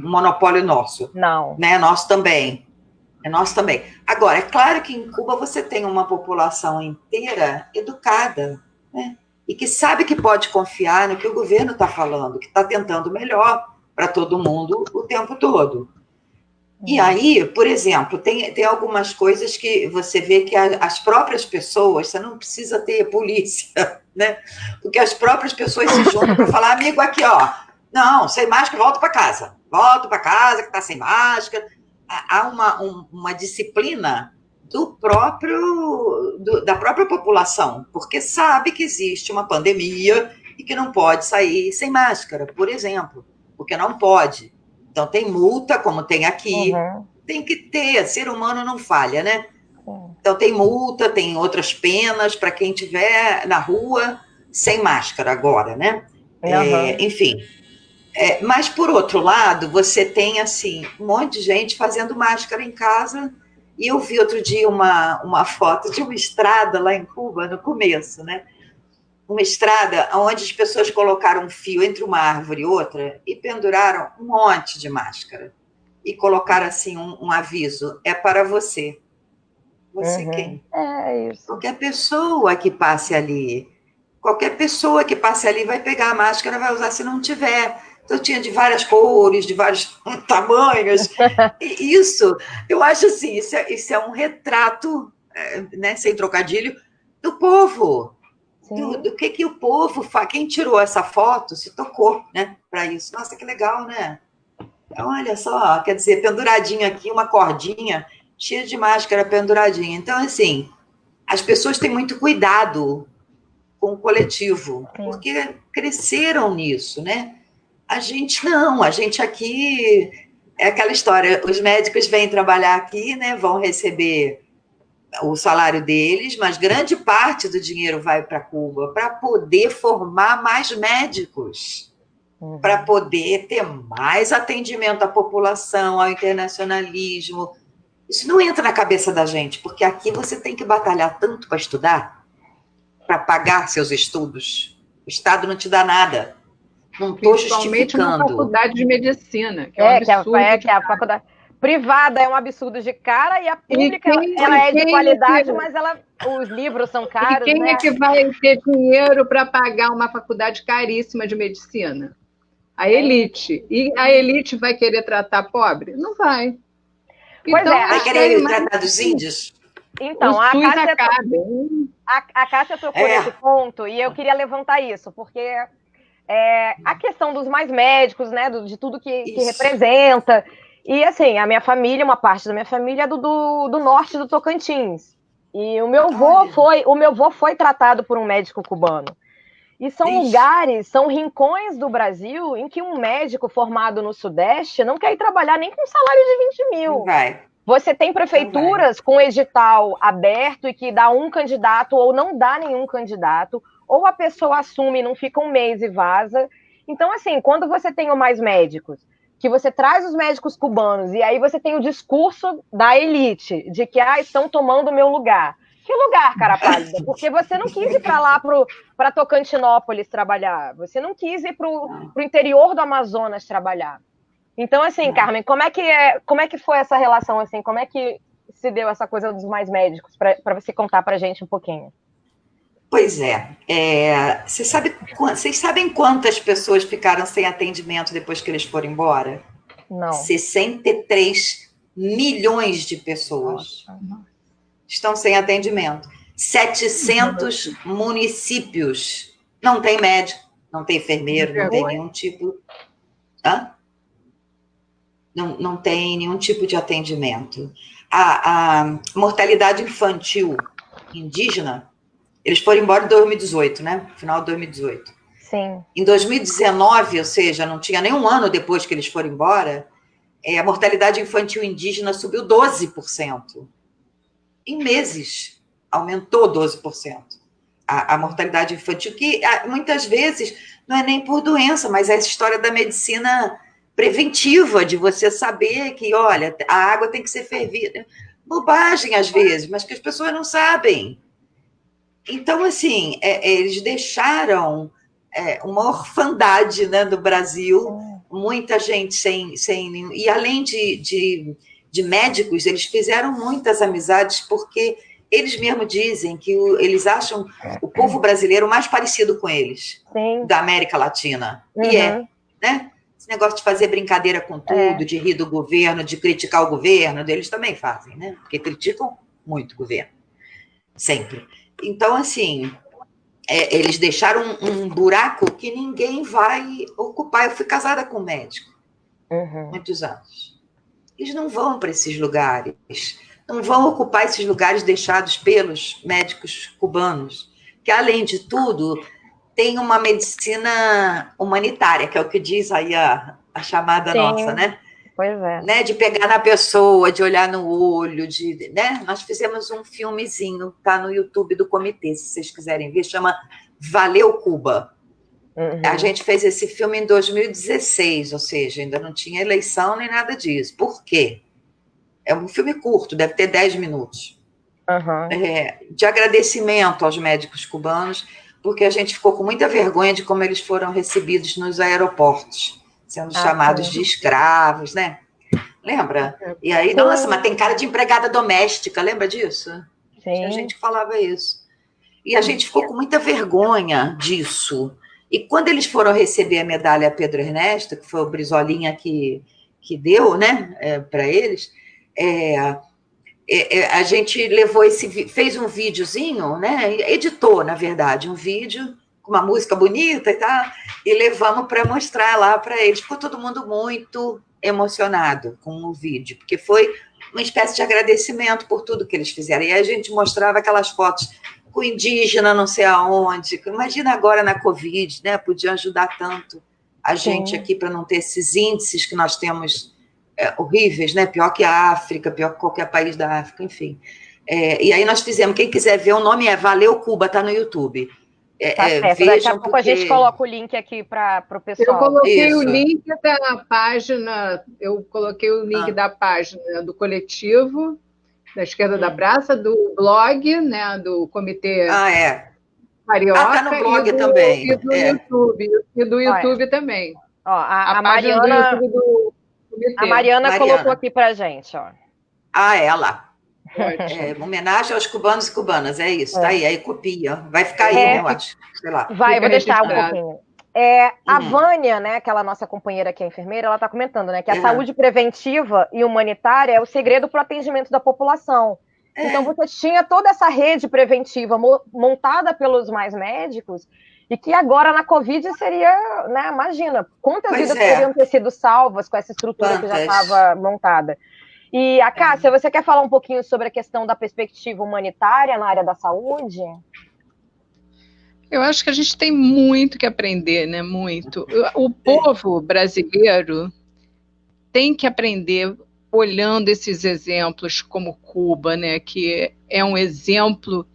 [SPEAKER 2] monopólio nosso.
[SPEAKER 1] Não.
[SPEAKER 2] Né? É nosso também. É nosso também. Agora, é claro que em Cuba você tem uma população inteira educada, né? E que sabe que pode confiar no que o governo está falando, que está tentando melhor para todo mundo o tempo todo. E aí, por exemplo, tem algumas coisas que você vê que as próprias pessoas, você não precisa ter polícia, né? Porque as próprias pessoas se juntam para falar, amigo, aqui, ó, não, sem máscara, volta para casa que está sem máscara. Há uma disciplina da própria população, porque sabe que existe uma pandemia e que não pode sair sem máscara, por exemplo, porque não pode. Então tem multa, como tem aqui, tem que ter, ser humano não falha, né? Então tem multa, tem outras penas para quem estiver na rua sem máscara agora, né? Enfim. Mas, por outro lado, você tem, assim, um monte de gente fazendo máscara em casa. E eu vi outro dia uma foto de uma estrada lá em Cuba, no começo, né? Uma estrada onde as pessoas colocaram um fio entre uma árvore e outra e penduraram um monte de máscara. E colocaram, assim, um aviso: é para você. Você quem?
[SPEAKER 1] É isso.
[SPEAKER 2] Qualquer pessoa que passe ali. Qualquer pessoa que passe ali vai pegar a máscara, vai usar se não tiver. Então, tinha de várias cores, de vários tamanhos. E isso, eu acho assim, isso é um retrato, né, sem trocadilho, do povo. Do que o povo faz. Quem tirou essa foto se tocou, né, para isso. Nossa, que legal, né? Então, olha só, quer dizer, penduradinho aqui, uma cordinha, cheia de máscara penduradinha. Então, assim, as pessoas têm muito cuidado com o coletivo, porque cresceram nisso, né? A gente não, a gente aqui é aquela história, os médicos vêm trabalhar aqui, né? Vão receber o salário deles, mas grande parte do dinheiro vai para Cuba para poder formar mais médicos, para poder ter mais atendimento à população, ao internacionalismo. Isso não entra na cabeça da gente, porque aqui você tem que batalhar tanto para estudar, para pagar seus estudos. O Estado não te dá nada. Não estou justificando.
[SPEAKER 3] Na faculdade de medicina, que é um absurdo.
[SPEAKER 1] Que a faculdade privada é um absurdo de cara e a pública ela é de qualidade, mas os livros são caros.
[SPEAKER 3] E quem é que vai ter dinheiro para pagar uma faculdade caríssima de medicina? A elite. E a elite vai querer tratar pobre? Não vai.
[SPEAKER 1] Pois
[SPEAKER 2] então, vai querer tratar dos índios?
[SPEAKER 1] Então, a Cássia tocou nesse ponto e eu queria levantar isso, porque a questão dos mais médicos, né, de tudo que representa. E, assim, a minha família, uma parte da minha família é do norte do Tocantins. E o meu avô foi tratado por um médico cubano. E são lugares, são rincões do Brasil em que um médico formado no Sudeste não quer ir trabalhar nem com salário de 20 mil.
[SPEAKER 2] Não vai.
[SPEAKER 1] Você tem prefeituras com edital aberto e que dá um candidato ou não dá nenhum candidato, ou a pessoa assume, não fica um mês e vaza. Então, assim, quando você tem o Mais Médicos, que você traz os médicos cubanos, e aí você tem o discurso da elite, de que estão tomando o meu lugar. Que lugar, cara pálida? Porque você não quis ir para lá, para Tocantinópolis trabalhar. Você não quis ir para o interior do Amazonas trabalhar. Então, assim, Carmen, como é que foi essa relação, assim? Como é que se deu essa coisa dos Mais Médicos? Para você contar para a gente um pouquinho.
[SPEAKER 2] Pois vocês sabem quantas pessoas ficaram sem atendimento depois que eles foram embora?
[SPEAKER 1] Não.
[SPEAKER 2] 63 milhões de pessoas estão sem atendimento. 700 municípios. Não tem médico, não tem enfermeiro, não tem nenhum tipo... Não tem nenhum tipo de atendimento. A mortalidade infantil indígena, eles foram embora em 2018, né? Final de 2018.
[SPEAKER 1] Sim.
[SPEAKER 2] Em 2019, ou seja, não tinha nem um ano depois que eles foram embora, a mortalidade infantil indígena subiu 12%. Em meses, aumentou 12%. A mortalidade infantil, que muitas vezes não é nem por doença, mas é essa história da medicina preventiva, de você saber que, olha, a água tem que ser fervida. Bobagem, às vezes, mas que as pessoas não sabem. Então, assim, eles deixaram uma orfandade, né, do Brasil, muita gente sem e além de médicos, eles fizeram muitas amizades, porque eles mesmos dizem que eles acham o povo brasileiro mais parecido com eles, da América Latina. E né? Esse negócio de fazer brincadeira com tudo, de rir do governo, de criticar o governo, eles também fazem, né? Porque criticam muito o governo, sempre. Então, assim, eles deixaram um buraco que ninguém vai ocupar. Eu fui casada com um médico, muitos anos. Eles não vão para esses lugares, não vão ocupar esses lugares deixados pelos médicos cubanos, que, além de tudo, tem uma medicina humanitária, que é o que diz aí a chamada
[SPEAKER 1] Sim,
[SPEAKER 2] nossa, né?
[SPEAKER 1] Pois é.
[SPEAKER 2] Né? De pegar na pessoa, de olhar no olho, né? Nós fizemos um filmezinho, tá no YouTube do comitê, se vocês quiserem ver, chama Valeu Cuba. A gente fez esse filme em 2016, ou seja, ainda não tinha eleição nem nada disso. Por quê? É um filme curto, deve ter 10 minutos. De agradecimento aos médicos cubanos, porque a gente ficou com muita vergonha de como eles foram recebidos nos aeroportos, sendo chamados de escravos, né? Lembra? E aí, nossa, mas tem cara de empregada doméstica, lembra disso? Tinha gente que falava isso. E a gente ficou com muita vergonha disso. E quando eles foram receber a medalha Pedro Ernesto, que foi o Brizolinha que deu, né, para eles, a gente levou fez um videozinho, né, editou, na verdade, um vídeo com uma música bonita e tal, e levamos para mostrar lá para eles. Ficou todo mundo muito emocionado com o vídeo, porque foi uma espécie de agradecimento por tudo que eles fizeram. E aí a gente mostrava aquelas fotos com indígena não sei aonde. Imagina agora na Covid, né? Podia ajudar tanto a gente aqui para não ter esses índices que nós temos horríveis, né? Pior que a África, pior que qualquer país da África, enfim. E aí nós fizemos, quem quiser ver, o nome é Valeu Cuba, tá no YouTube.
[SPEAKER 1] Tá certo. Daqui a pouco a gente coloca o link aqui para o pessoal.
[SPEAKER 3] Eu coloquei o link da página, da página do coletivo, da Esquerda da Praça, do blog, né, do Comitê Carioca.
[SPEAKER 2] Tá no blog também.
[SPEAKER 3] E do YouTube. E do YouTube também.
[SPEAKER 1] Ó, a Mariana, do YouTube do Comitê. A Mariana colocou aqui pra gente, ó.
[SPEAKER 2] Ela. Homenagem aos cubanos e cubanas, é isso, tá aí copia. Vai ficar aí, né, eu acho. Sei lá.
[SPEAKER 1] Vai, vou deixar um pouquinho. A Vânia, né, aquela nossa companheira que é enfermeira, ela está comentando, né, que a saúde preventiva e humanitária é o segredo para o atendimento da população. Então, você tinha toda essa rede preventiva montada pelos mais médicos e que agora na Covid seria, né, imagina, quantas vidas poderiam ter sido salvas com essa estrutura que já estava montada. E, a Cássia, você quer falar um pouquinho sobre a questão da perspectiva humanitária na área da saúde?
[SPEAKER 3] Eu acho que a gente tem muito que aprender, né? Muito. O povo brasileiro tem que aprender olhando esses exemplos como Cuba, né? Que é um exemplo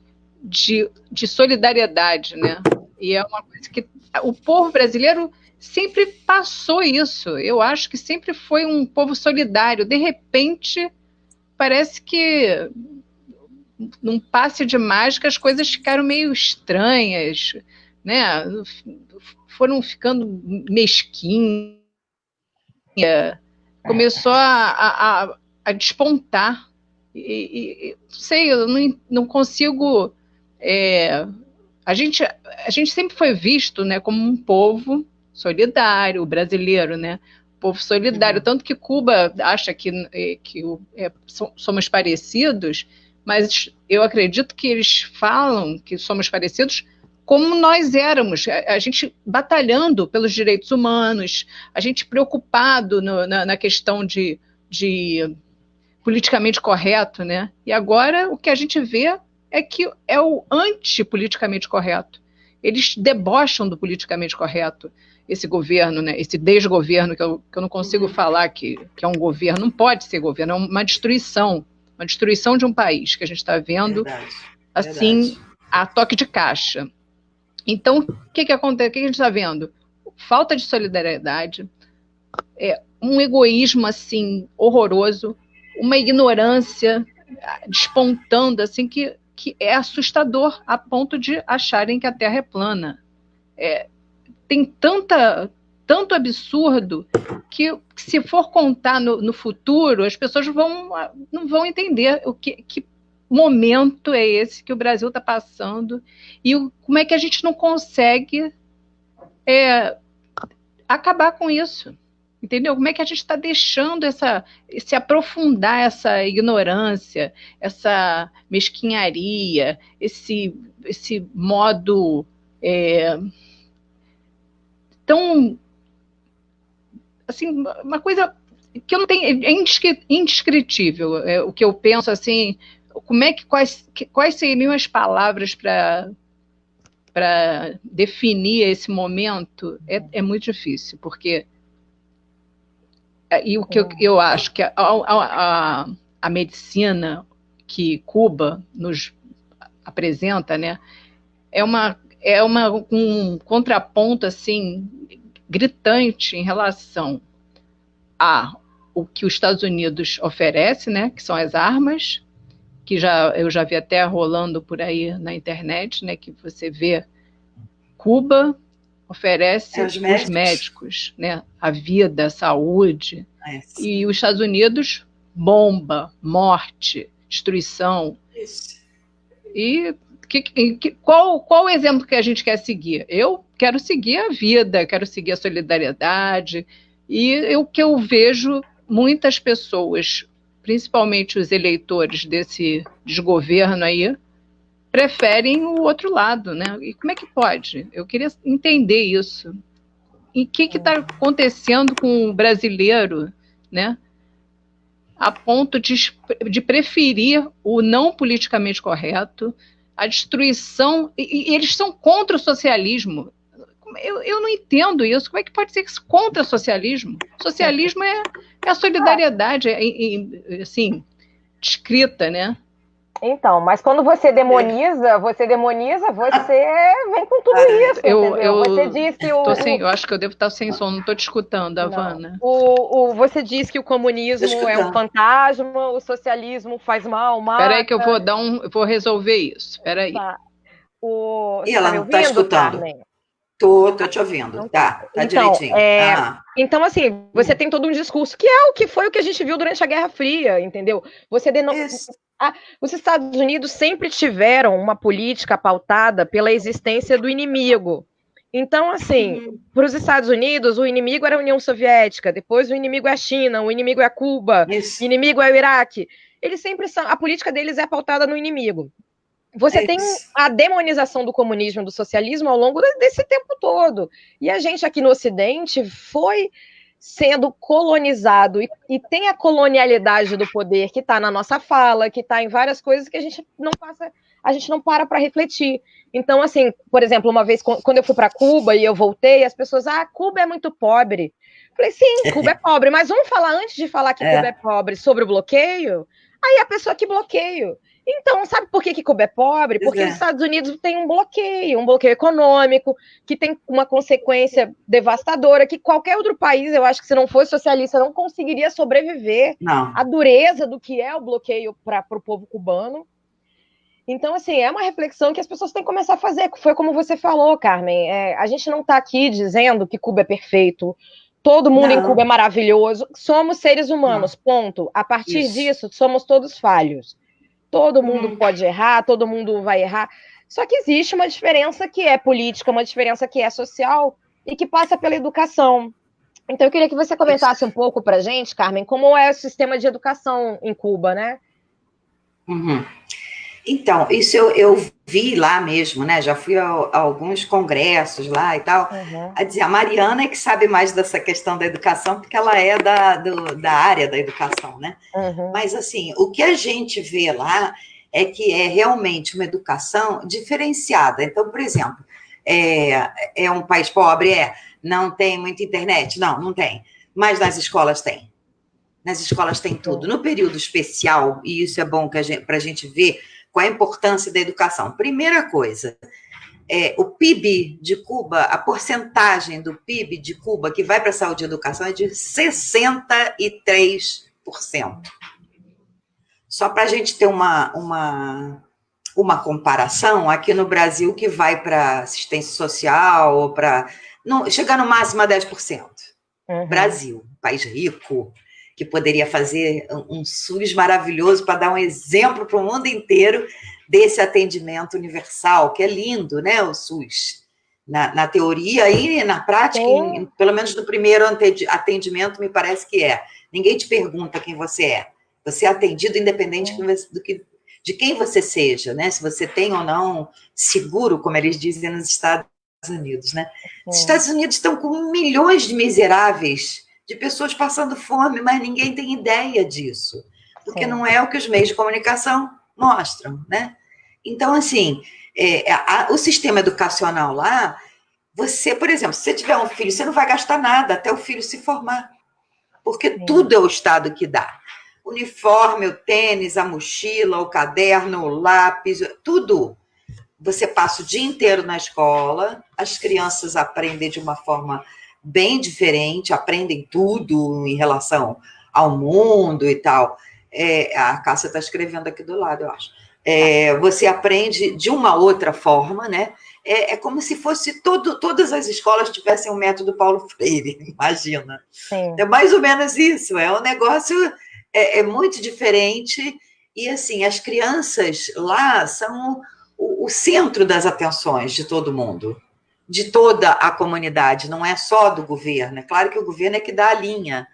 [SPEAKER 3] de solidariedade, né? E é uma coisa que o povo brasileiro sempre passou isso. Eu acho que sempre foi um povo solidário. De repente, parece que num passe de mágica as coisas ficaram meio estranhas, né? Foram ficando mesquinhas, começou a despontar. Não sei, eu não consigo. A gente sempre foi visto, né, como um povo solidário, o brasileiro, né? Povo solidário, tanto que Cuba acha que somos parecidos, mas eu acredito que eles falam que somos parecidos como nós éramos, a gente batalhando pelos direitos humanos, a gente preocupado na questão de politicamente correto, né? E agora o que a gente vê é que é o anti-politicamente correto. Eles debocham do politicamente correto, esse governo, né? Esse desgoverno, que eu não consigo falar que é um governo, não pode ser governo, é uma destruição de um país que a gente está vendo, assim, a toque de caixa. Então, o que acontece? O que a gente está vendo? Falta de solidariedade, um egoísmo, assim, horroroso, uma ignorância despontando, assim, que é assustador, a ponto de acharem que a Terra é plana. Tem tanto absurdo que se for contar no futuro, as pessoas não vão entender que momento é esse que o Brasil está passando e como é que a gente não consegue acabar com isso, entendeu? Como é que a gente está deixando se aprofundar essa ignorância, essa mesquinharia, esse modo tão, assim, uma coisa que eu não tenho, é indescritível. O que eu penso assim, quais seriam as palavras para definir esse momento? É muito difícil, porque e o que eu acho que a medicina que Cuba nos apresenta, né, é um contraponto assim gritante em relação a o que os Estados Unidos oferece, né, que são as armas, que eu já vi até rolando por aí na internet, né, que você vê Cuba oferece os médicos, né, a vida, a saúde, e os Estados Unidos, bomba, morte, destruição.
[SPEAKER 2] Isso.
[SPEAKER 3] E qual o exemplo que a gente quer seguir? Eu quero seguir a vida, quero seguir a solidariedade, e o que eu vejo muitas pessoas, principalmente os eleitores desse desgoverno aí, preferem o outro lado, né? E como é que pode? Eu queria entender isso. E o que está acontecendo com o brasileiro, né? A ponto de preferir o não politicamente correto, a destruição, e eles são contra o socialismo. Eu não entendo isso. Como é que pode ser contra o socialismo? Socialismo é a solidariedade, assim, descrita, né?
[SPEAKER 1] Então, mas quando você demoniza, você vem com tudo isso, entendeu? Você diz que
[SPEAKER 3] eu acho que eu devo estar sem som, não estou te escutando, Havana.
[SPEAKER 1] Você diz que o comunismo é um fantasma, o socialismo faz mal, mata.
[SPEAKER 3] Espera aí que eu vou resolver isso, espera aí.
[SPEAKER 1] Tá.
[SPEAKER 2] E ela não está escutando? Carmen? Tô te ouvindo, tá direitinho.
[SPEAKER 1] Então, assim, você tem todo um discurso que foi o que a gente viu durante a Guerra Fria, entendeu? Os Estados Unidos sempre tiveram uma política pautada pela existência do inimigo. Então, assim, para os Estados Unidos, o inimigo era a União Soviética, depois o inimigo é a China, o inimigo é Cuba, o inimigo é o Iraque. Eles sempre a política deles é pautada no inimigo. Você tem a demonização do comunismo e do socialismo ao longo desse tempo todo. E a gente aqui no Ocidente foi sendo colonizado e tem a colonialidade do poder que está na nossa fala, que está em várias coisas que a gente não para refletir. Então, assim, por exemplo, uma vez quando eu fui para Cuba e eu voltei, as pessoas, Cuba é muito pobre. Eu falei, sim, Cuba é pobre, mas vamos falar antes de falar que Cuba é pobre sobre o bloqueio? Aí a pessoa que bloqueio. Então, sabe por que Cuba é pobre? Porque os Estados Unidos têm um bloqueio econômico, que tem uma consequência devastadora, que qualquer outro país, eu acho que se não fosse socialista, não conseguiria sobreviver à dureza do que é o bloqueio para o povo cubano. Então, assim, é uma reflexão que as pessoas têm que começar a fazer. Foi como você falou, Carmen, a gente não está aqui dizendo que Cuba é perfeito, todo mundo em Cuba é maravilhoso, somos seres humanos, ponto. A partir disso, somos todos falhos. Todo mundo pode errar, todo mundo vai errar. Só que existe uma diferença que é política, uma diferença que é social e que passa pela educação. Então, eu queria que você comentasse um pouco para a gente, Carmen, como é o sistema de educação em Cuba, né?
[SPEAKER 2] Então, isso eu vi lá mesmo, né? Já fui a alguns congressos lá e tal. A dizer, a Mariana é que sabe mais dessa questão da educação, porque ela é da área da educação, né? Mas, assim, o que a gente vê lá é que é realmente uma educação diferenciada. Então, por exemplo, é um país pobre? Não tem muita internet? Não tem. Mas nas escolas tem. Nas escolas tem tudo. No período especial, e isso é bom para a gente ver qual a importância da educação. Primeira coisa, o PIB de Cuba, a porcentagem do PIB de Cuba que vai para a saúde e educação é de 63%. Só para a gente ter uma comparação, aqui no Brasil, que vai para assistência social, ou chegar no máximo a 10%. Brasil, país rico, que poderia fazer um SUS maravilhoso para dar um exemplo para o mundo inteiro desse atendimento universal, que é lindo, né, o SUS. Na teoria e na prática, pelo menos no primeiro atendimento, me parece que é. Ninguém te pergunta quem você é. Você é atendido independente de quem você seja, né? Se você tem ou não seguro, como eles dizem nos Estados Unidos, né? Os Estados Unidos estão com milhões de miseráveis de pessoas passando fome, mas ninguém tem ideia disso, porque
[SPEAKER 1] Sim.
[SPEAKER 2] não é o que os meios de comunicação mostram, né? Então, assim, o sistema educacional lá, você, por exemplo, se você tiver um filho, você não vai gastar nada até o filho se formar, porque tudo é o Estado que dá. O uniforme, o tênis, a mochila, o caderno, o lápis, tudo. Você passa o dia inteiro na escola, as crianças aprendem de uma forma bem diferente, aprendem tudo em relação ao mundo e tal. A Cássia está escrevendo aqui do lado, eu acho. Você aprende de uma outra forma, né? É como se fosse todas as escolas tivessem o método Paulo Freire, imagina.
[SPEAKER 1] Sim.
[SPEAKER 2] É mais ou menos isso, é um negócio muito diferente, e assim, as crianças lá são o centro das atenções de todo mundo, de toda a comunidade, não é só do governo, é claro que o governo é que dá a linha,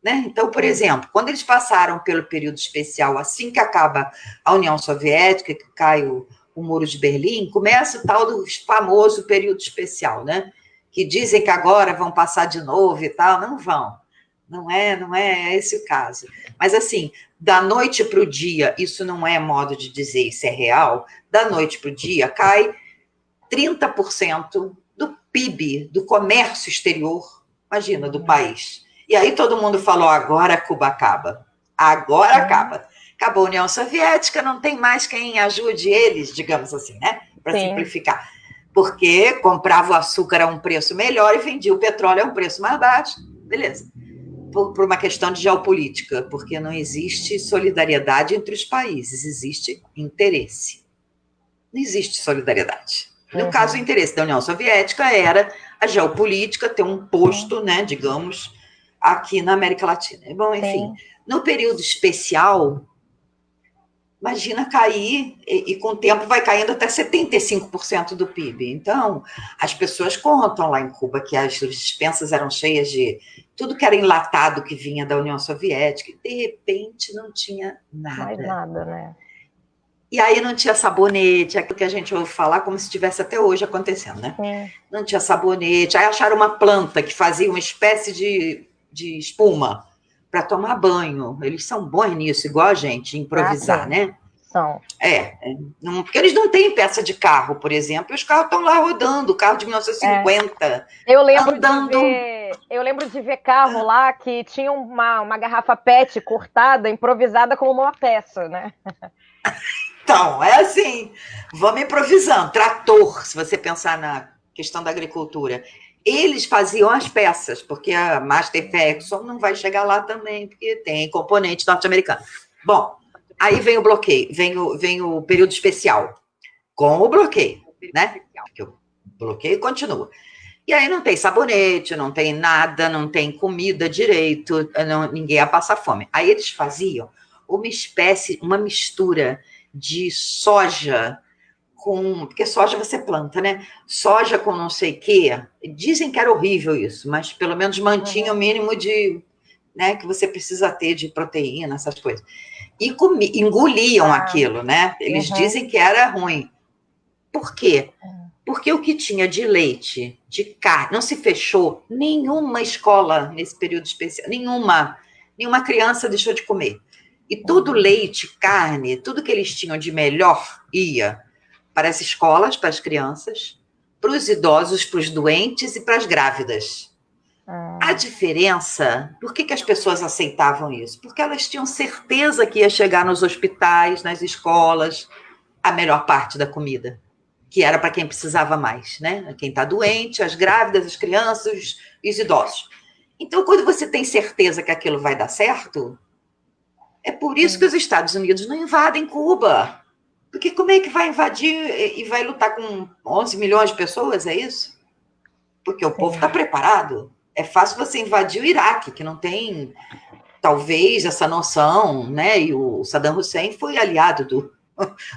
[SPEAKER 2] né? Então, por exemplo, quando eles passaram pelo período especial, assim que acaba a União Soviética, que cai o Muro de Berlim, começa o tal do famoso período especial, né? Que dizem que agora vão passar de novo e tal, não vão. Não é esse o caso. Mas, assim, da noite para o dia, isso não é modo de dizer, isso é real, da noite para o dia cai 30% do PIB, do comércio exterior, imagina, do país. E aí todo mundo falou, agora Cuba acaba. Agora acaba. Acabou a União Soviética, não tem mais quem ajude eles, digamos assim, né? Para simplificar. Porque comprava o açúcar a um preço melhor e vendia o petróleo a um preço mais baixo. Beleza. Por uma questão de geopolítica, porque não existe solidariedade entre os países, existe interesse. Não existe solidariedade. No caso, o interesse da União Soviética era a geopolítica, ter um posto, né, digamos, aqui na América Latina. Bom, enfim, no período especial, imagina cair, e com o tempo vai caindo até 75% do PIB. Então, as pessoas contam lá em Cuba que as despensas eram cheias de tudo que era enlatado que vinha da União Soviética, e de repente não tinha nada.
[SPEAKER 1] Mais nada, né?
[SPEAKER 2] E aí não tinha sabonete, aquilo que a gente ouve falar como se estivesse até hoje acontecendo, né? Não tinha sabonete. Aí acharam uma planta que fazia uma espécie de espuma para tomar banho. Eles são bons nisso, igual a gente, improvisar, né?
[SPEAKER 1] São.
[SPEAKER 2] Porque eles não têm peça de carro, por exemplo, e os carros estão lá rodando, carro de 1950.
[SPEAKER 1] Eu lembro de ver carro lá que tinha uma garrafa PET cortada, improvisada como uma peça, né?
[SPEAKER 2] Então, é assim, vamos improvisando. Trator, se você pensar na questão da agricultura. Eles faziam as peças, porque a Master Ferguson não vai chegar lá também, porque tem componente norte-americano. Bom, aí vem o bloqueio, vem o período especial, com o bloqueio, né? Porque o bloqueio continua. E aí não tem sabonete, não tem nada, não tem comida direito, ninguém ia passar fome. Aí eles faziam uma mistura de soja porque soja você planta, né? Soja com não sei o quê. Dizem que era horrível isso, mas pelo menos mantinha o mínimo de, né, que você precisa ter de proteína, essas coisas. E engoliam aquilo, né? Eles dizem que era ruim. Por quê? Porque o que tinha de leite, de carne, não se fechou nenhuma escola nesse período especial, nenhuma criança deixou de comer. E tudo leite, carne, tudo que eles tinham de melhor ia para as escolas, para as crianças, para os idosos, para os doentes e para as grávidas. A diferença, por que as pessoas aceitavam isso? Porque elas tinham certeza que ia chegar nos hospitais, nas escolas, a melhor parte da comida, que era para quem precisava mais, né? Quem está doente, as grávidas, as crianças, os idosos. Então, quando você tem certeza que aquilo vai dar certo, é por isso que os Estados Unidos não invadem Cuba. Porque como é que vai invadir e vai lutar com 11 milhões de pessoas, é isso? Porque o povo está preparado. É fácil você invadir o Iraque, que não tem, talvez, essa noção, né? E o Saddam Hussein foi aliado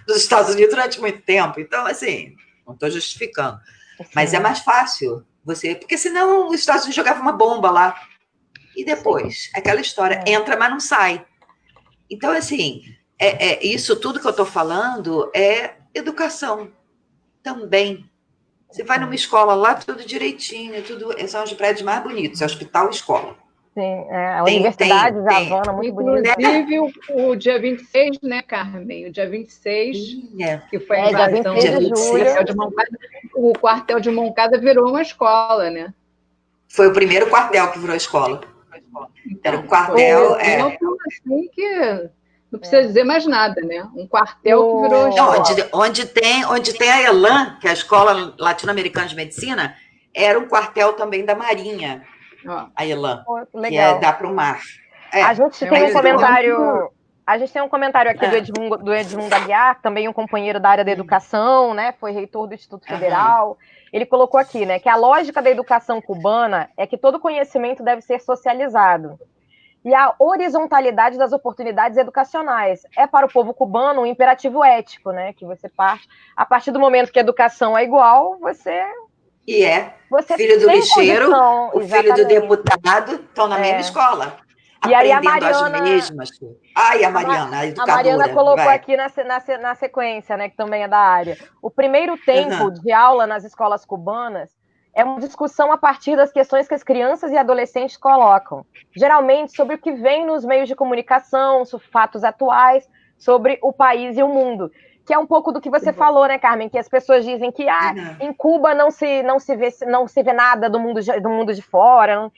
[SPEAKER 2] dos Estados Unidos durante muito tempo. Então, assim, não estou justificando. Mas é mais fácil porque senão os Estados Unidos jogavam uma bomba lá. E depois, aquela história, entra, mas não sai. Então, assim, isso tudo que eu estou falando é educação também. Você vai numa escola lá, tudo direitinho, são os prédios mais bonitos, é hospital e escola.
[SPEAKER 1] Sim, a Universidade de Havana, muito bonita.
[SPEAKER 3] Inclusive, o dia 26, né, Carmen? O dia 26, que foi a invasão
[SPEAKER 1] dia 26 de julho.
[SPEAKER 3] de Moncada, o quartel de Moncada virou uma escola, né?
[SPEAKER 2] Foi o primeiro quartel que virou escola. Era um quartel...
[SPEAKER 3] assim que não precisa dizer mais nada, né? Um quartel que virou escola.
[SPEAKER 2] Onde tem a ELAM, que é a Escola Latino-Americana de Medicina, era um quartel também da Marinha, a ELAM, que dá para o mar.
[SPEAKER 1] A gente tem um comentário... A gente tem um comentário aqui do Edmundo Aguiar, também um companheiro da área da educação, né? Foi reitor do Instituto Federal. Ele colocou aqui, né, que a lógica da educação cubana é que todo conhecimento deve ser socializado. E a horizontalidade das oportunidades educacionais é para o povo cubano um imperativo ético, né? Que você parte... A partir do momento que a educação é igual, você
[SPEAKER 2] filho do lixeiro, o filho do deputado estão na mesma escola.
[SPEAKER 1] E aí a
[SPEAKER 2] Mariana... as mesmas. Ai, a Mariana, a educadora.
[SPEAKER 1] A Mariana colocou aqui na sequência, né, que também é da área. O primeiro tempo de aula nas escolas cubanas é uma discussão a partir das questões que as crianças e adolescentes colocam, geralmente sobre o que vem nos meios de comunicação, sobre fatos atuais, sobre o país e o mundo. Que é um pouco do que você falou, né, Carmen? Que as pessoas dizem que em Cuba não se vê nada do mundo de fora.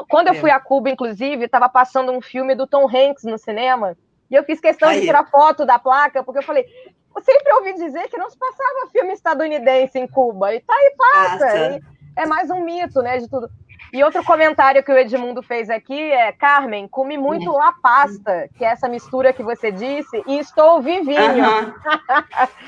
[SPEAKER 1] Quando eu fui a Cuba, inclusive, estava passando um filme do Tom Hanks no cinema, e eu fiz questão de tirar foto da placa, porque eu falei, eu sempre ouvi dizer que não se passava filme estadunidense em Cuba, e tá aí, passa. É mais um mito, né, de tudo. E outro comentário que o Edmundo fez aqui é: Carmen, comi muito la pasta, que é essa mistura que você disse, e estou vivinho.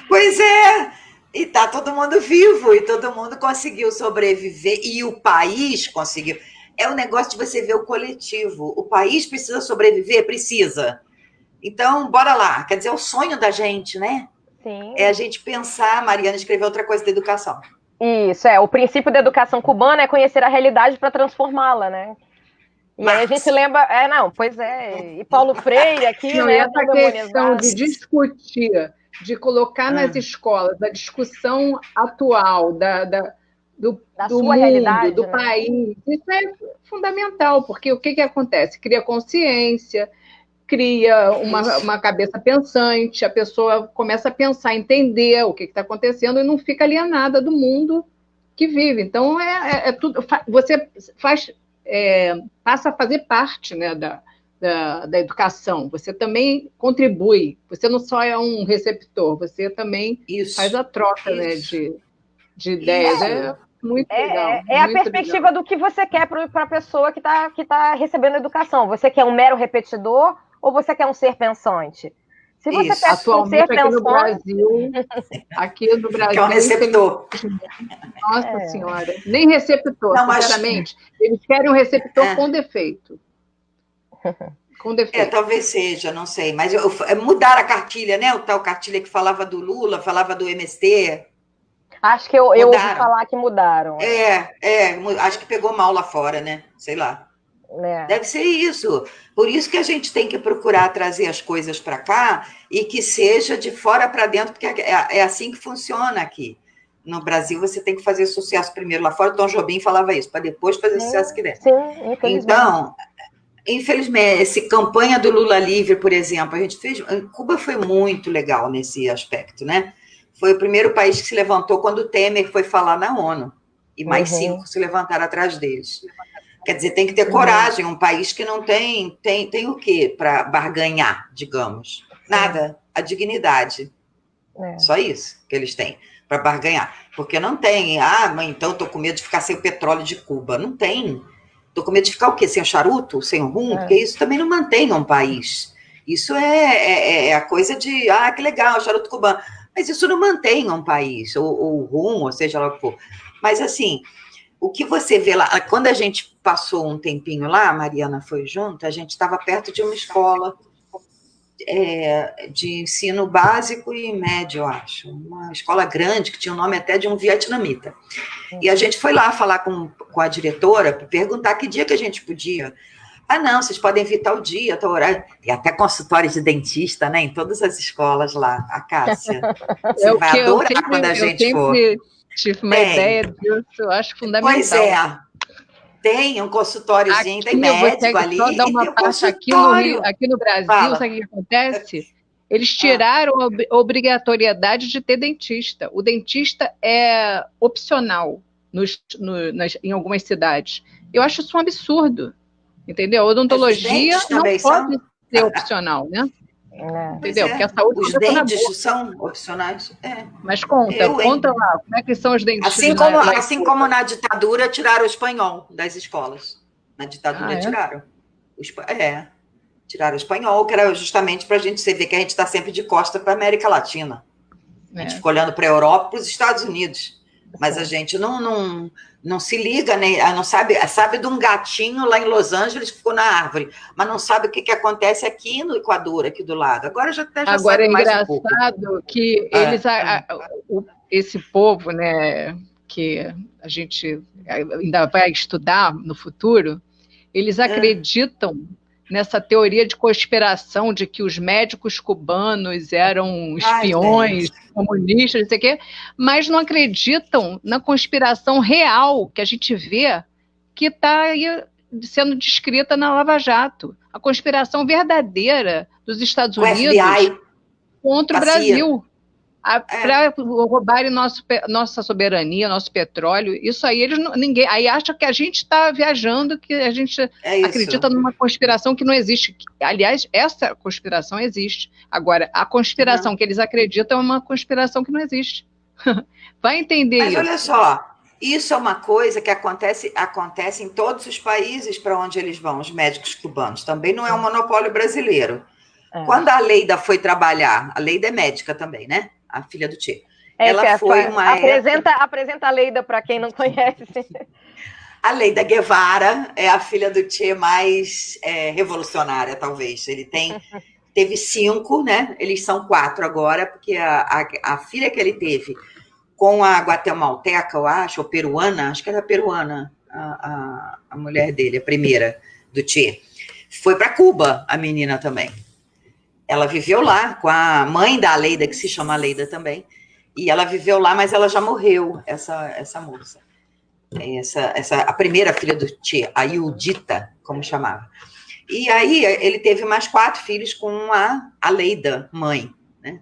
[SPEAKER 2] Pois é, e tá todo mundo vivo, e todo mundo conseguiu sobreviver, e o país conseguiu. É um negócio de você ver o coletivo. O país precisa sobreviver? Precisa. Então, bora lá. Quer dizer, é o sonho da gente, né?
[SPEAKER 1] Sim.
[SPEAKER 2] É a gente pensar, a Mariana escreveu outra coisa da educação.
[SPEAKER 1] Isso, o princípio da educação cubana é conhecer a realidade para transformá-la, né? E aí a gente lembra... E Paulo Freire aqui, né?
[SPEAKER 3] Essa questão de discutir, de colocar nas escolas a discussão atual do mundo,
[SPEAKER 1] realidade,
[SPEAKER 3] do país, isso é fundamental, porque o que acontece? Cria consciência, cria uma cabeça pensante, a pessoa começa a pensar, entender o que está acontecendo e não fica alienada do mundo que vive. Então, tudo, você passa a fazer parte, né, da educação, você também contribui, você não só é um receptor, você também faz a troca, né, de ideias. Muito legal.
[SPEAKER 1] A perspectiva do que você quer para a pessoa que tá recebendo educação. Você quer um mero repetidor ou você quer um ser pensante? Se você quer
[SPEAKER 3] atualmente
[SPEAKER 1] um ser pensante...
[SPEAKER 3] aqui no Brasil,
[SPEAKER 2] que é um receptor.
[SPEAKER 3] Nossa Senhora, nem receptor, sinceramente. Eles querem um receptor com defeito. Com defeito.
[SPEAKER 2] Talvez seja, não sei. Mas mudaram a cartilha, né? O tal cartilha que falava do Lula, falava do MST.
[SPEAKER 1] Acho que eu ouvi falar que mudaram.
[SPEAKER 2] Acho que pegou mal lá fora, né? Sei lá. Deve ser isso. Por isso que a gente tem que procurar trazer as coisas para cá e que seja de fora para dentro, porque é assim que funciona aqui. No Brasil, você tem que fazer sucesso primeiro lá fora. O Tom Jobim falava isso, para depois fazer sucesso aqui dentro.
[SPEAKER 1] Sim, infelizmente.
[SPEAKER 2] Então, infelizmente, essa campanha do Lula Livre, por exemplo, a gente fez... Cuba foi muito legal nesse aspecto, né? Foi o primeiro país que se levantou quando o Temer foi falar na ONU. E mais 5 se levantaram atrás deles. Quer dizer, tem que ter coragem. Um país que não tem o quê para barganhar, digamos? Nada. A dignidade. Só isso que eles têm para barganhar. Porque não tem. Mas então estou com medo de ficar sem o petróleo de Cuba. Não tem. Estou com medo de ficar o quê? Sem o charuto? Sem o rum? Porque isso também não mantém um país. Isso é a coisa de... que legal, charuto cubano. Mas isso não mantém um país, ou rum, ou seja lá o que for. Mas, assim, o que você vê lá... Quando a gente passou um tempinho lá, a Mariana foi junto, a gente estava perto de uma escola de ensino básico e médio, eu acho. Uma escola grande, que tinha o nome até de um vietnamita. E a gente foi lá falar com a diretora, para perguntar que dia que a gente podia... não, vocês podem evitar o dia, tal horário. Tem até consultório de dentista, né? Em todas as escolas lá, a Cássia. Você vai adorar quando a gente for.
[SPEAKER 3] Eu tive uma ideia disso, eu acho fundamental.
[SPEAKER 2] Pois Tem um consultóriozinho, tem
[SPEAKER 3] Aqui eu vou
[SPEAKER 2] médico ali
[SPEAKER 3] só dar
[SPEAKER 2] e
[SPEAKER 3] uma
[SPEAKER 2] tem um
[SPEAKER 3] parte aqui no Rio,
[SPEAKER 2] consultório.
[SPEAKER 3] aqui no Brasil,
[SPEAKER 2] Fala.
[SPEAKER 3] sabe o que acontece? Eles tiraram a obrigatoriedade de ter dentista. O dentista é opcional em algumas cidades. Eu acho isso um absurdo, entendeu? A
[SPEAKER 2] Os
[SPEAKER 3] odontologia
[SPEAKER 2] dentes
[SPEAKER 3] não
[SPEAKER 2] também
[SPEAKER 3] pode
[SPEAKER 2] são?
[SPEAKER 3] ser opcional, né?
[SPEAKER 2] Pois
[SPEAKER 3] Entendeu? Porque a saúde
[SPEAKER 2] os
[SPEAKER 3] começa na boca.
[SPEAKER 2] dentes são opcionais.
[SPEAKER 3] Mas conta lá, como é que são os dentistas
[SPEAKER 2] Assim como na ditadura tiraram o espanhol das escolas. Na ditadura tiraram. Tiraram o espanhol, que era justamente para a gente ver que a gente está sempre de costa para a América Latina. A gente fica olhando para a Europa e para os Estados Unidos. Mas a gente não se liga, né? Não sabe de um gatinho lá em Los Angeles que ficou na árvore, mas não sabe o que acontece aqui no Equador, aqui do lado. Agora já sabe mais um pouco.
[SPEAKER 3] Agora é engraçado que eles, esse povo, né, que a gente ainda vai estudar no futuro, eles acreditam nessa teoria de conspiração de que os médicos cubanos eram espiões, comunistas, não sei o quê, mas não acreditam na conspiração real que a gente vê que está aí sendo descrita na Lava Jato. A conspiração verdadeira dos Estados Unidos contra o Brasil. Para roubarem nossa soberania, nosso petróleo, isso aí ninguém aí acha que a gente está viajando, que a gente acredita numa conspiração que não existe. Aliás, essa conspiração existe. Agora, a conspiração que eles acreditam é uma conspiração que não existe. Vai entender isso.
[SPEAKER 2] Mas olha só, isso é uma coisa que acontece em todos os países para onde eles vão, os médicos cubanos. Também não é um monopólio brasileiro. Quando a Leida foi trabalhar, a Leida é médica também, né? A filha do Che. Ela foi uma
[SPEAKER 1] apresenta a Leida para quem não conhece.
[SPEAKER 2] A Leida Guevara é a filha do Che mais revolucionária, talvez. Ele teve 5, né? Eles são 4 agora, porque a filha que ele teve com a guatemalteca, eu acho, ou peruana, acho que era peruana, a mulher dele, a primeira do Che, foi para Cuba, a menina também. Ela viveu lá com a mãe da Leida, que se chama Leida também, e ela viveu lá, mas ela já morreu, essa moça. A primeira filha do Che, a Yudita, como chamava. E aí ele teve mais 4 filhos com a Leida, mãe. Né?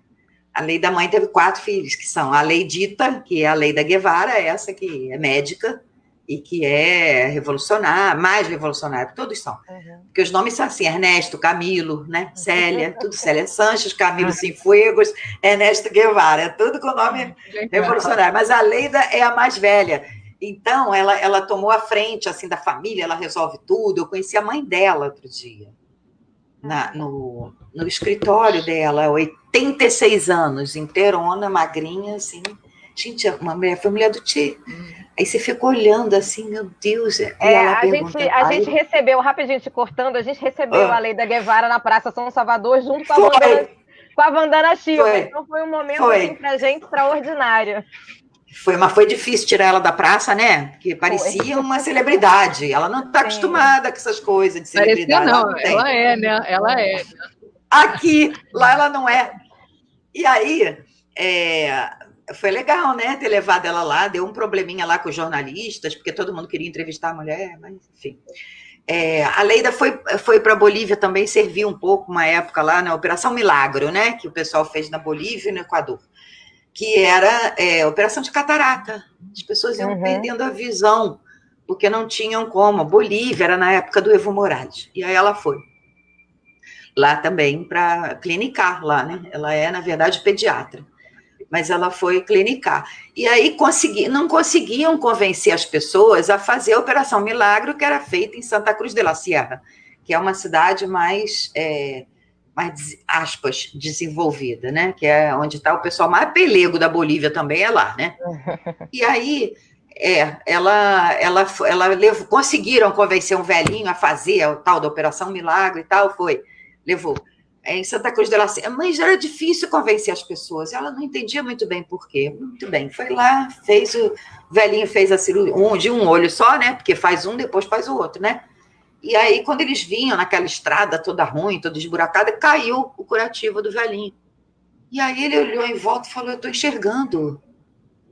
[SPEAKER 2] A Leida mãe teve 4 filhos, que são a Leidita, que é a Leida Guevara, essa que é médica, e que é revolucionária, mais revolucionária, todos são. Porque os nomes são assim, Ernesto, Camilo, né? Célia, tudo Célia Sanches, Camilo Cienfuegos, Ernesto Guevara, tudo com nome revolucionário. Mas a Leida é a mais velha. Então, ela tomou a frente, assim, da família, ela resolve tudo. Eu conheci a mãe dela outro dia, no escritório dela, 86 anos, inteirona, magrinha, assim. Gente, foi mulher do Che. Aí você ficou olhando assim, meu Deus.
[SPEAKER 1] A gente recebeu, rapidinho te cortando, a gente recebeu a Leida Guevara na Praça São Salvador junto com a Vandana Silva. Então foi um momento assim, pra gente extraordinário.
[SPEAKER 2] Mas foi difícil tirar ela da praça, né? Porque parecia uma celebridade. Ela não está acostumada com essas coisas de celebridade.
[SPEAKER 3] Parecia não, ela é, né? Ela é.
[SPEAKER 2] Aqui, lá ela não é. E aí, foi legal, né? Ter levado ela lá. Deu um probleminha lá com os jornalistas, porque todo mundo queria entrevistar a mulher, mas enfim. A Leida foi para a Bolívia também, serviu um pouco, uma época lá na Operação Milagro, né? Que o pessoal fez na Bolívia e no Equador. Que era operação de catarata. As pessoas iam perdendo a visão, porque não tinham como. A Bolívia era na época do Evo Morales. E aí ela foi. Lá também para clinicar, lá, né? Ela é, na verdade, pediatra. Mas ela foi clinicar. E aí não conseguiam convencer as pessoas a fazer a Operação Milagro, que era feita em Santa Cruz de la Sierra, que é uma cidade mais aspas, desenvolvida, né? Que é onde está o pessoal mais pelego da Bolívia também, é lá, né? E aí, conseguiram convencer um velhinho a fazer o tal da Operação Milagre e tal, levou. Em Santa Cruz de la Sierra, mas era difícil convencer as pessoas, ela não entendia muito bem por quê. Muito bem, foi lá, o velhinho fez a cirurgia, de um olho só, né? Porque faz um, depois faz o outro, né? E aí, quando eles vinham naquela estrada toda ruim, toda esburacada, caiu o curativo do velhinho. E aí ele olhou em volta e falou, eu estou enxergando.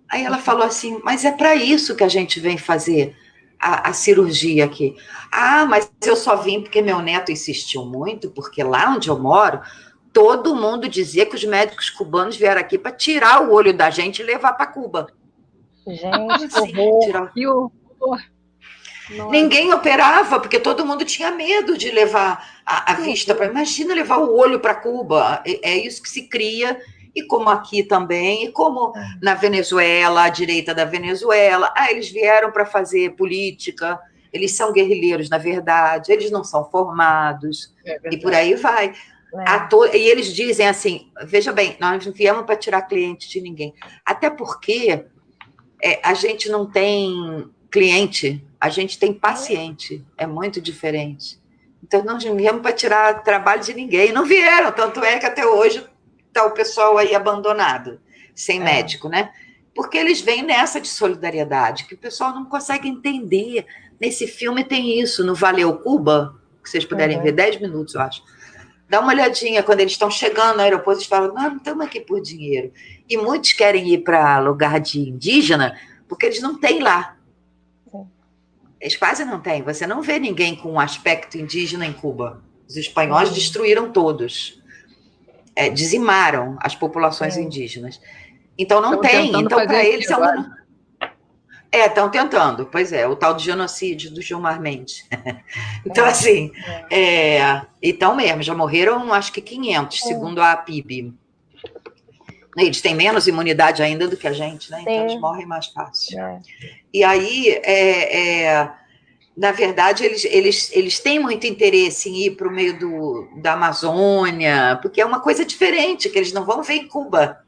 [SPEAKER 2] Aí ela falou assim, mas é para isso que a gente vem fazer a cirurgia aqui. Ah, mas eu só vim porque meu neto insistiu muito, porque lá onde eu moro, todo mundo dizia que os médicos cubanos vieram aqui para tirar o olho da gente e levar para Cuba.
[SPEAKER 1] Gente, que
[SPEAKER 2] Assim,
[SPEAKER 1] horror.
[SPEAKER 3] Que horror.
[SPEAKER 2] Ninguém operava, porque todo mundo tinha medo de levar a vista para. Imagina levar o olho para Cuba. É isso que se cria, e como aqui também, e como na Venezuela, a direita da Venezuela. Eles vieram para fazer política, eles são guerrilheiros, na verdade, eles não são formados, e por aí vai. E eles dizem assim, veja bem, nós não viemos para tirar cliente de ninguém. Até porque a gente não tem cliente, a gente tem paciente, é muito diferente. Então, nós não viemos para tirar trabalho de ninguém, não vieram, tanto é que até hoje está o pessoal aí abandonado, sem médico, né? Porque eles vêm nessa de solidariedade, que o pessoal não consegue entender. Nesse filme tem isso, no Valeu Cuba, que vocês puderem ver, 10 minutos, eu acho. Dá uma olhadinha, quando eles estão chegando no aeroporto, eles falam, não estamos aqui por dinheiro. E muitos querem ir para lugar de indígena, porque eles não têm lá. Eles quase não têm. Você não vê ninguém com um aspecto indígena em Cuba. Os espanhóis destruíram todos. Dizimaram as populações indígenas. Então, não tem. Então, para eles é uma... estão tentando. Pois é, o tal de genocídio do Gilmar Mendes. Então, assim, então mesmo, já morreram, acho que 500, segundo a PIB. Eles têm menos imunidade ainda do que a gente, né? Então, eles morrem mais fácil. E aí, na verdade, eles têm muito interesse em ir para o meio da Amazônia, porque é uma coisa diferente, que eles não vão ver em Cuba,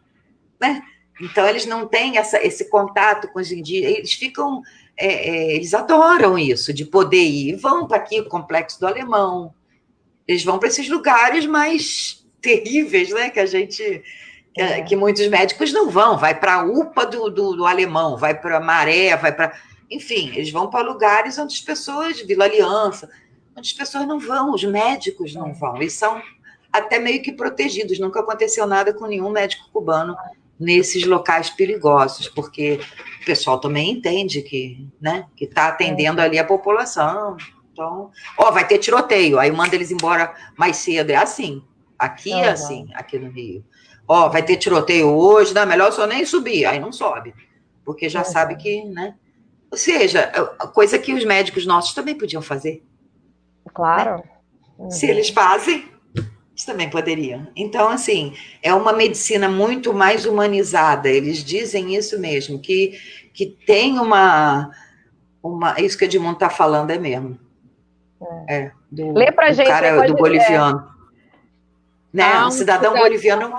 [SPEAKER 2] né? Então, eles não têm esse contato com os indígenas, eles ficam... eles adoram isso, de poder ir. Vão para aqui, o Complexo do Alemão, eles vão para esses lugares mais terríveis, né? Que a gente... que muitos médicos não vão, vai para a UPA do Alemão, vai para Maré, vai para... Enfim, eles vão para lugares onde as pessoas, Vila Aliança, onde as pessoas não vão, os médicos não vão, eles são até meio que protegidos, nunca aconteceu nada com nenhum médico cubano nesses locais perigosos, porque o pessoal também entende que, né, que está atendendo ali a população. Então, vai ter tiroteio, aí manda eles embora mais cedo, é assim, aqui é assim, aqui no Rio. Vai ter tiroteio hoje, não, melhor só nem subir, aí não sobe, porque já sabe que, né? Ou seja, coisa que os médicos nossos também podiam fazer.
[SPEAKER 1] Claro.
[SPEAKER 2] Né? Se eles fazem, eles também poderiam. Então, assim, é uma medicina muito mais humanizada, eles dizem isso mesmo, que tem isso que o Edmundo está falando é mesmo.
[SPEAKER 1] Lê pra gente,
[SPEAKER 2] cara do boliviano. Né? Um cidadão boliviano...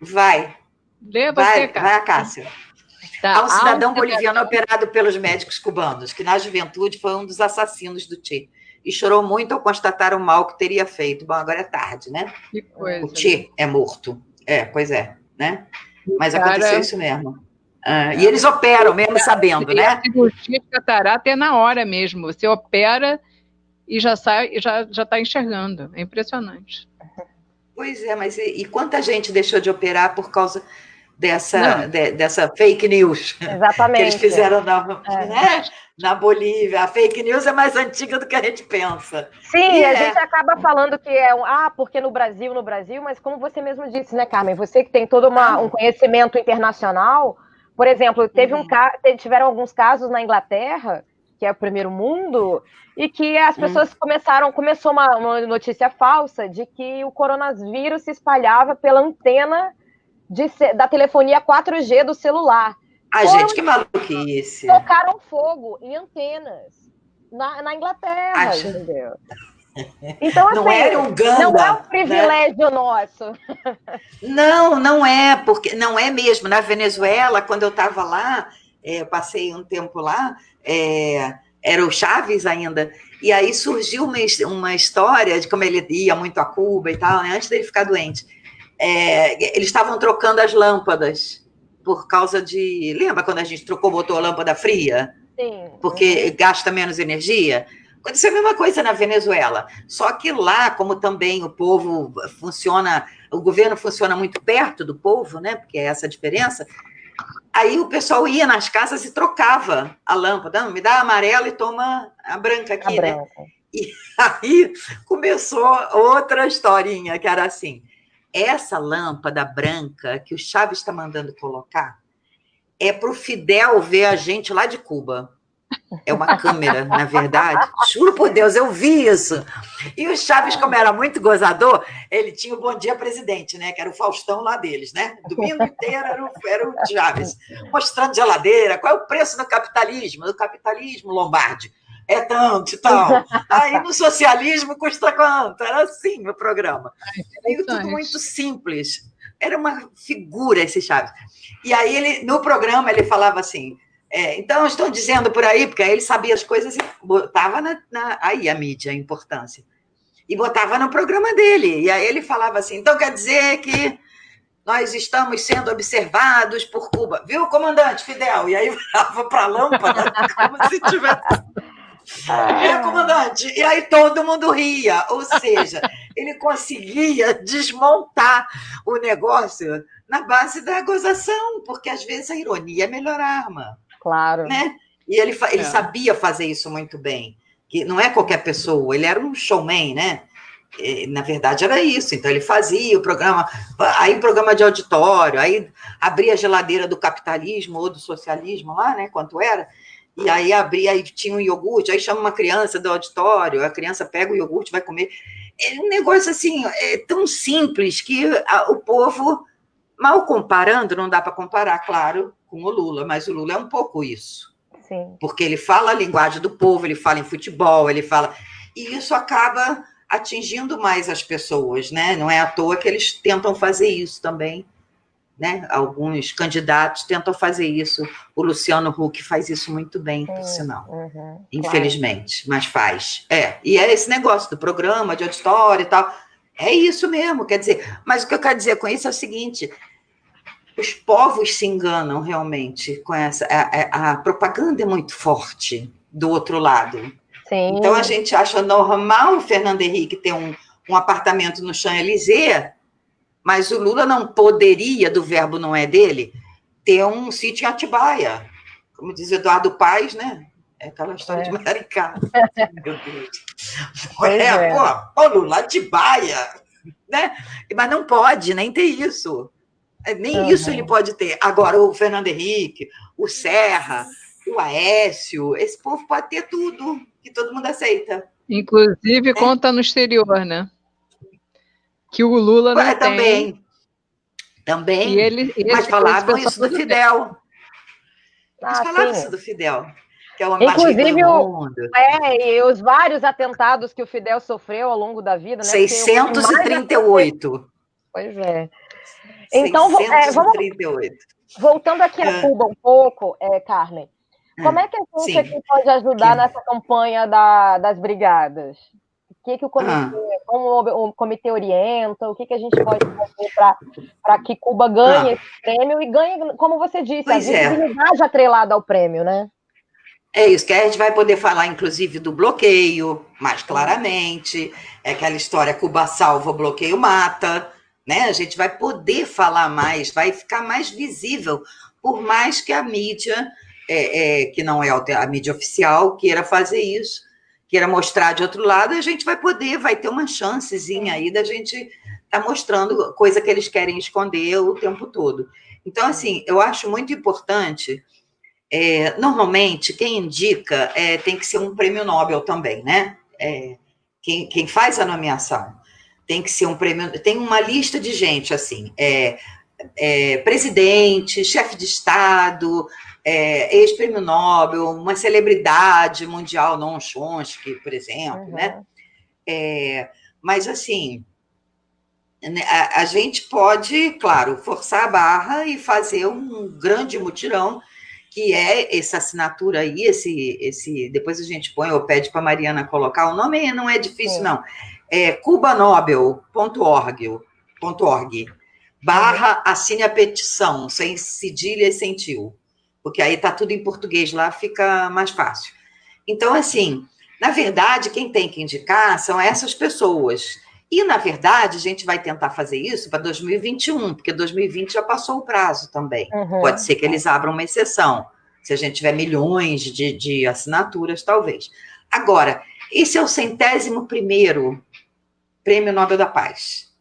[SPEAKER 2] Vai.
[SPEAKER 3] Lê você,
[SPEAKER 2] vai, Cássia. Há um cidadão boliviano operado pelos médicos cubanos, que na juventude foi um dos assassinos do Che, e chorou muito ao constatar o mal que teria feito. Bom, agora é tarde, né?
[SPEAKER 3] Que coisa,
[SPEAKER 2] o Che é morto. Pois é, né? Mas aconteceu isso mesmo. E eles operam, mesmo sabendo, né?
[SPEAKER 3] A cirurgia de catarata é na hora mesmo. Você opera e já sai, já está enxergando. É impressionante.
[SPEAKER 2] Pois é, mas e quanta gente deixou de operar por causa dessa fake news?
[SPEAKER 1] Exatamente.
[SPEAKER 2] Que eles fizeram na Bolívia. A fake news é mais antiga do que a gente pensa.
[SPEAKER 1] Sim, a gente acaba falando que porque no Brasil, mas como você mesmo disse, né, Carmen? Você que tem todo um conhecimento internacional, por exemplo, tiveram alguns casos na Inglaterra, que é o primeiro mundo, e que as pessoas começou uma notícia falsa de que o coronavírus se espalhava pela antena da telefonia 4G do celular.
[SPEAKER 2] Gente, que maluquice.
[SPEAKER 1] Tocaram fogo em antenas na Inglaterra, entendeu? Então, assim,
[SPEAKER 2] não é Uganda,
[SPEAKER 1] não é um privilégio nosso.
[SPEAKER 2] Não é, porque não é mesmo. Na Venezuela, quando eu estava lá, eu passei um tempo lá, era o Chaves ainda, e aí surgiu uma história de como ele ia muito a Cuba e tal, né, antes dele ficar doente. Eles estavam trocando as lâmpadas por causa de... Lembra quando a gente botou a lâmpada fria?
[SPEAKER 1] Sim.
[SPEAKER 2] Porque gasta menos energia? Aconteceu a mesma coisa na Venezuela. Só que lá, como também o povo funciona... O governo funciona muito perto do povo, né? Porque é essa a diferença. Aí o pessoal ia nas casas e trocava a lâmpada. Não, me dá a amarela e toma a branca aqui, né? E aí começou outra historinha, que era assim, essa lâmpada branca que o Chaves está mandando colocar é para o Fidel ver a gente lá de Cuba. É uma câmera, na verdade. Juro por Deus, eu vi isso. E o Chaves, como era muito gozador, ele tinha o Bom Dia Presidente, né? Que era o Faustão lá deles, né? Domingo inteiro era o Chaves, mostrando geladeira, qual é o preço do capitalismo? Do capitalismo, Lombardi. É tanto e tal. Aí no socialismo custa quanto? Era assim o programa. E tudo muito simples. Era uma figura esse Chaves. E aí, no programa, ele falava assim, então estão dizendo por aí, porque aí ele sabia as coisas e botava aí a mídia, a importância. E botava no programa dele. E aí ele falava assim, então quer dizer que nós estamos sendo observados por Cuba. Viu, comandante Fidel? E aí virava para a lâmpada, como se tivesse... comandante. E aí todo mundo ria. Ou seja, ele conseguia desmontar o negócio na base da gozação, porque às vezes a ironia é a melhor arma.
[SPEAKER 1] Claro.
[SPEAKER 2] Né? E ele sabia fazer isso muito bem. Que não é qualquer pessoa, ele era um showman, né? E, na verdade, era isso. Então, ele fazia o programa, aí programa de auditório, aí abria a geladeira do capitalismo ou do socialismo lá, né? Quanto era. E aí abria, aí tinha um iogurte, aí chama uma criança do auditório, a criança pega o iogurte, vai comer. É um negócio assim, tão simples que o povo, mal comparando, não dá para comparar, claro, com o Lula, mas o Lula é um pouco isso.
[SPEAKER 1] Sim.
[SPEAKER 2] Porque ele fala a linguagem do povo, ele fala em futebol, ele fala... E isso acaba atingindo mais as pessoas, né? Não é à toa que eles tentam fazer isso também, né? Alguns candidatos tentam fazer isso. O Luciano Huck faz isso muito bem, por sinal. Infelizmente, claro. Mas faz. E é esse negócio do programa, de auditório e tal. É isso mesmo, quer dizer... Mas o que eu quero dizer com isso é o seguinte... Os povos se enganam realmente com essa... A propaganda é muito forte do outro lado.
[SPEAKER 1] Sim.
[SPEAKER 2] Então, a gente acha normal o Fernando Henrique ter um apartamento no Champs-Élysées, mas o Lula não poderia, do verbo não é dele, ter um sítio em Atibaia. Como diz Eduardo Paes, né? É aquela história de Maricá. Meu Deus. Pô, Lula, Atibaia. Né? Mas não pode nem ter isso. Nem isso ele pode ter. Agora, o Fernando Henrique, o Serra, o Aécio, esse povo pode ter tudo, que todo mundo aceita.
[SPEAKER 3] Inclusive, conta no exterior, né? Que o Lula não tem.
[SPEAKER 2] Também. Mas falavam isso do Fidel. Mas falavam isso do Fidel, que é o homem mais rico do mundo.
[SPEAKER 1] E os vários atentados que o Fidel sofreu ao longo da vida, né?
[SPEAKER 2] 638.
[SPEAKER 1] Pois é. Então,
[SPEAKER 2] 638.
[SPEAKER 1] Voltando aqui a Cuba um pouco, Carmen, como é que a gente aqui pode ajudar nessa campanha das brigadas? O que como o comitê orienta? O que a gente pode fazer para que Cuba ganhe esse prêmio e ganhe, como você disse, a visibilidade atrelada ao prêmio, né?
[SPEAKER 2] É isso, que a gente vai poder falar, inclusive, do bloqueio, mais claramente. É aquela história, Cuba salva, o bloqueio mata. Né? A gente vai poder falar mais, vai ficar mais visível, por mais que a mídia, que não é a mídia oficial, queira fazer isso, queira mostrar de outro lado, a gente vai ter uma chancezinha aí da gente estar mostrando coisa que eles querem esconder o tempo todo. Então, assim, eu acho muito importante, normalmente, quem indica tem que ser um prêmio Nobel também, né? Quem faz a nomeação. Tem que ser um prêmio... Tem uma lista de gente, assim, presidente, chefe de Estado, ex-prêmio Nobel, uma celebridade mundial, Noam Chomsky, por exemplo, né? Mas, assim, a gente pode, claro, forçar a barra e fazer um grande mutirão, que é essa assinatura aí, depois a gente põe ou pede para a Mariana colocar, o nome não é difícil, não. cubanobel.org / assine a petição, sem cedilha e sem tio, porque aí tá tudo em português lá, fica mais fácil. Então, assim, na verdade, quem tem que indicar são essas pessoas, E, na verdade, a gente vai tentar fazer isso para 2021, porque 2020 já passou o prazo também. Pode ser que eles abram uma exceção, se a gente tiver milhões de assinaturas, talvez. Agora, esse é o 101º Prêmio Nobel da Paz.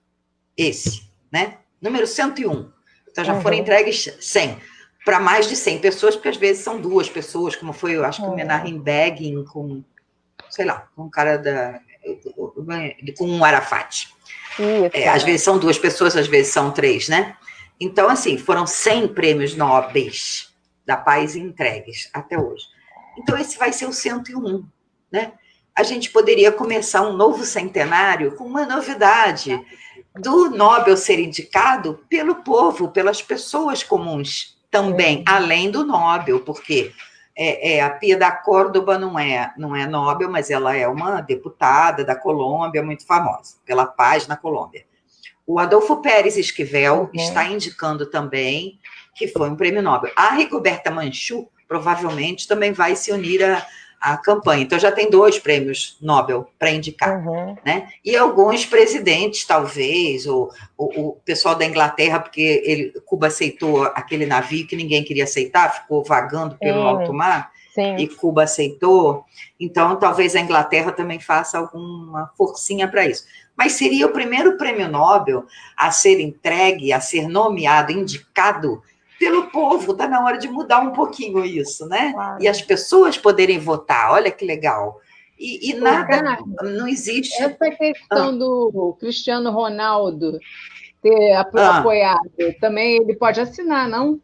[SPEAKER 2] Esse, né? Número 101. Então, já foram entregues 100. Para mais de 100 pessoas, porque às vezes são 2 pessoas, como foi, eu acho que o Menachem Begin com, sei lá, com um cara com um Arafat. Às vezes são 2 pessoas, às vezes são 3, né? Então, assim, foram 100 prêmios nobres da paz entregues até hoje. Então, esse vai ser o 101, né? A gente poderia começar um novo centenário com uma novidade do Nobel ser indicado pelo povo, pelas pessoas comuns também, além do Nobel, porque a Pia da Córdoba não é Nobel, mas ela é uma deputada da Colômbia, muito famosa, pela paz na Colômbia. O Adolfo Pérez Esquivel está indicando também que foi um prêmio Nobel. A Rigoberta Manchú, provavelmente, também vai se unir à campanha. Então, já tem 2 prêmios Nobel para indicar. Né? E alguns presidentes, talvez, o pessoal da Inglaterra, porque Cuba aceitou aquele navio que ninguém queria aceitar, ficou vagando pelo alto mar, e Cuba aceitou. Então, talvez a Inglaterra também faça alguma forcinha para isso. Mas seria o primeiro prêmio Nobel a ser entregue, a ser nomeado, indicado pelo povo. Está na hora de mudar um pouquinho isso, né? Claro. E as pessoas poderem votar, olha que legal. E nada, não existe...
[SPEAKER 3] Essa questão do Cristiano Ronaldo ter apoiado, também ele pode assinar, não?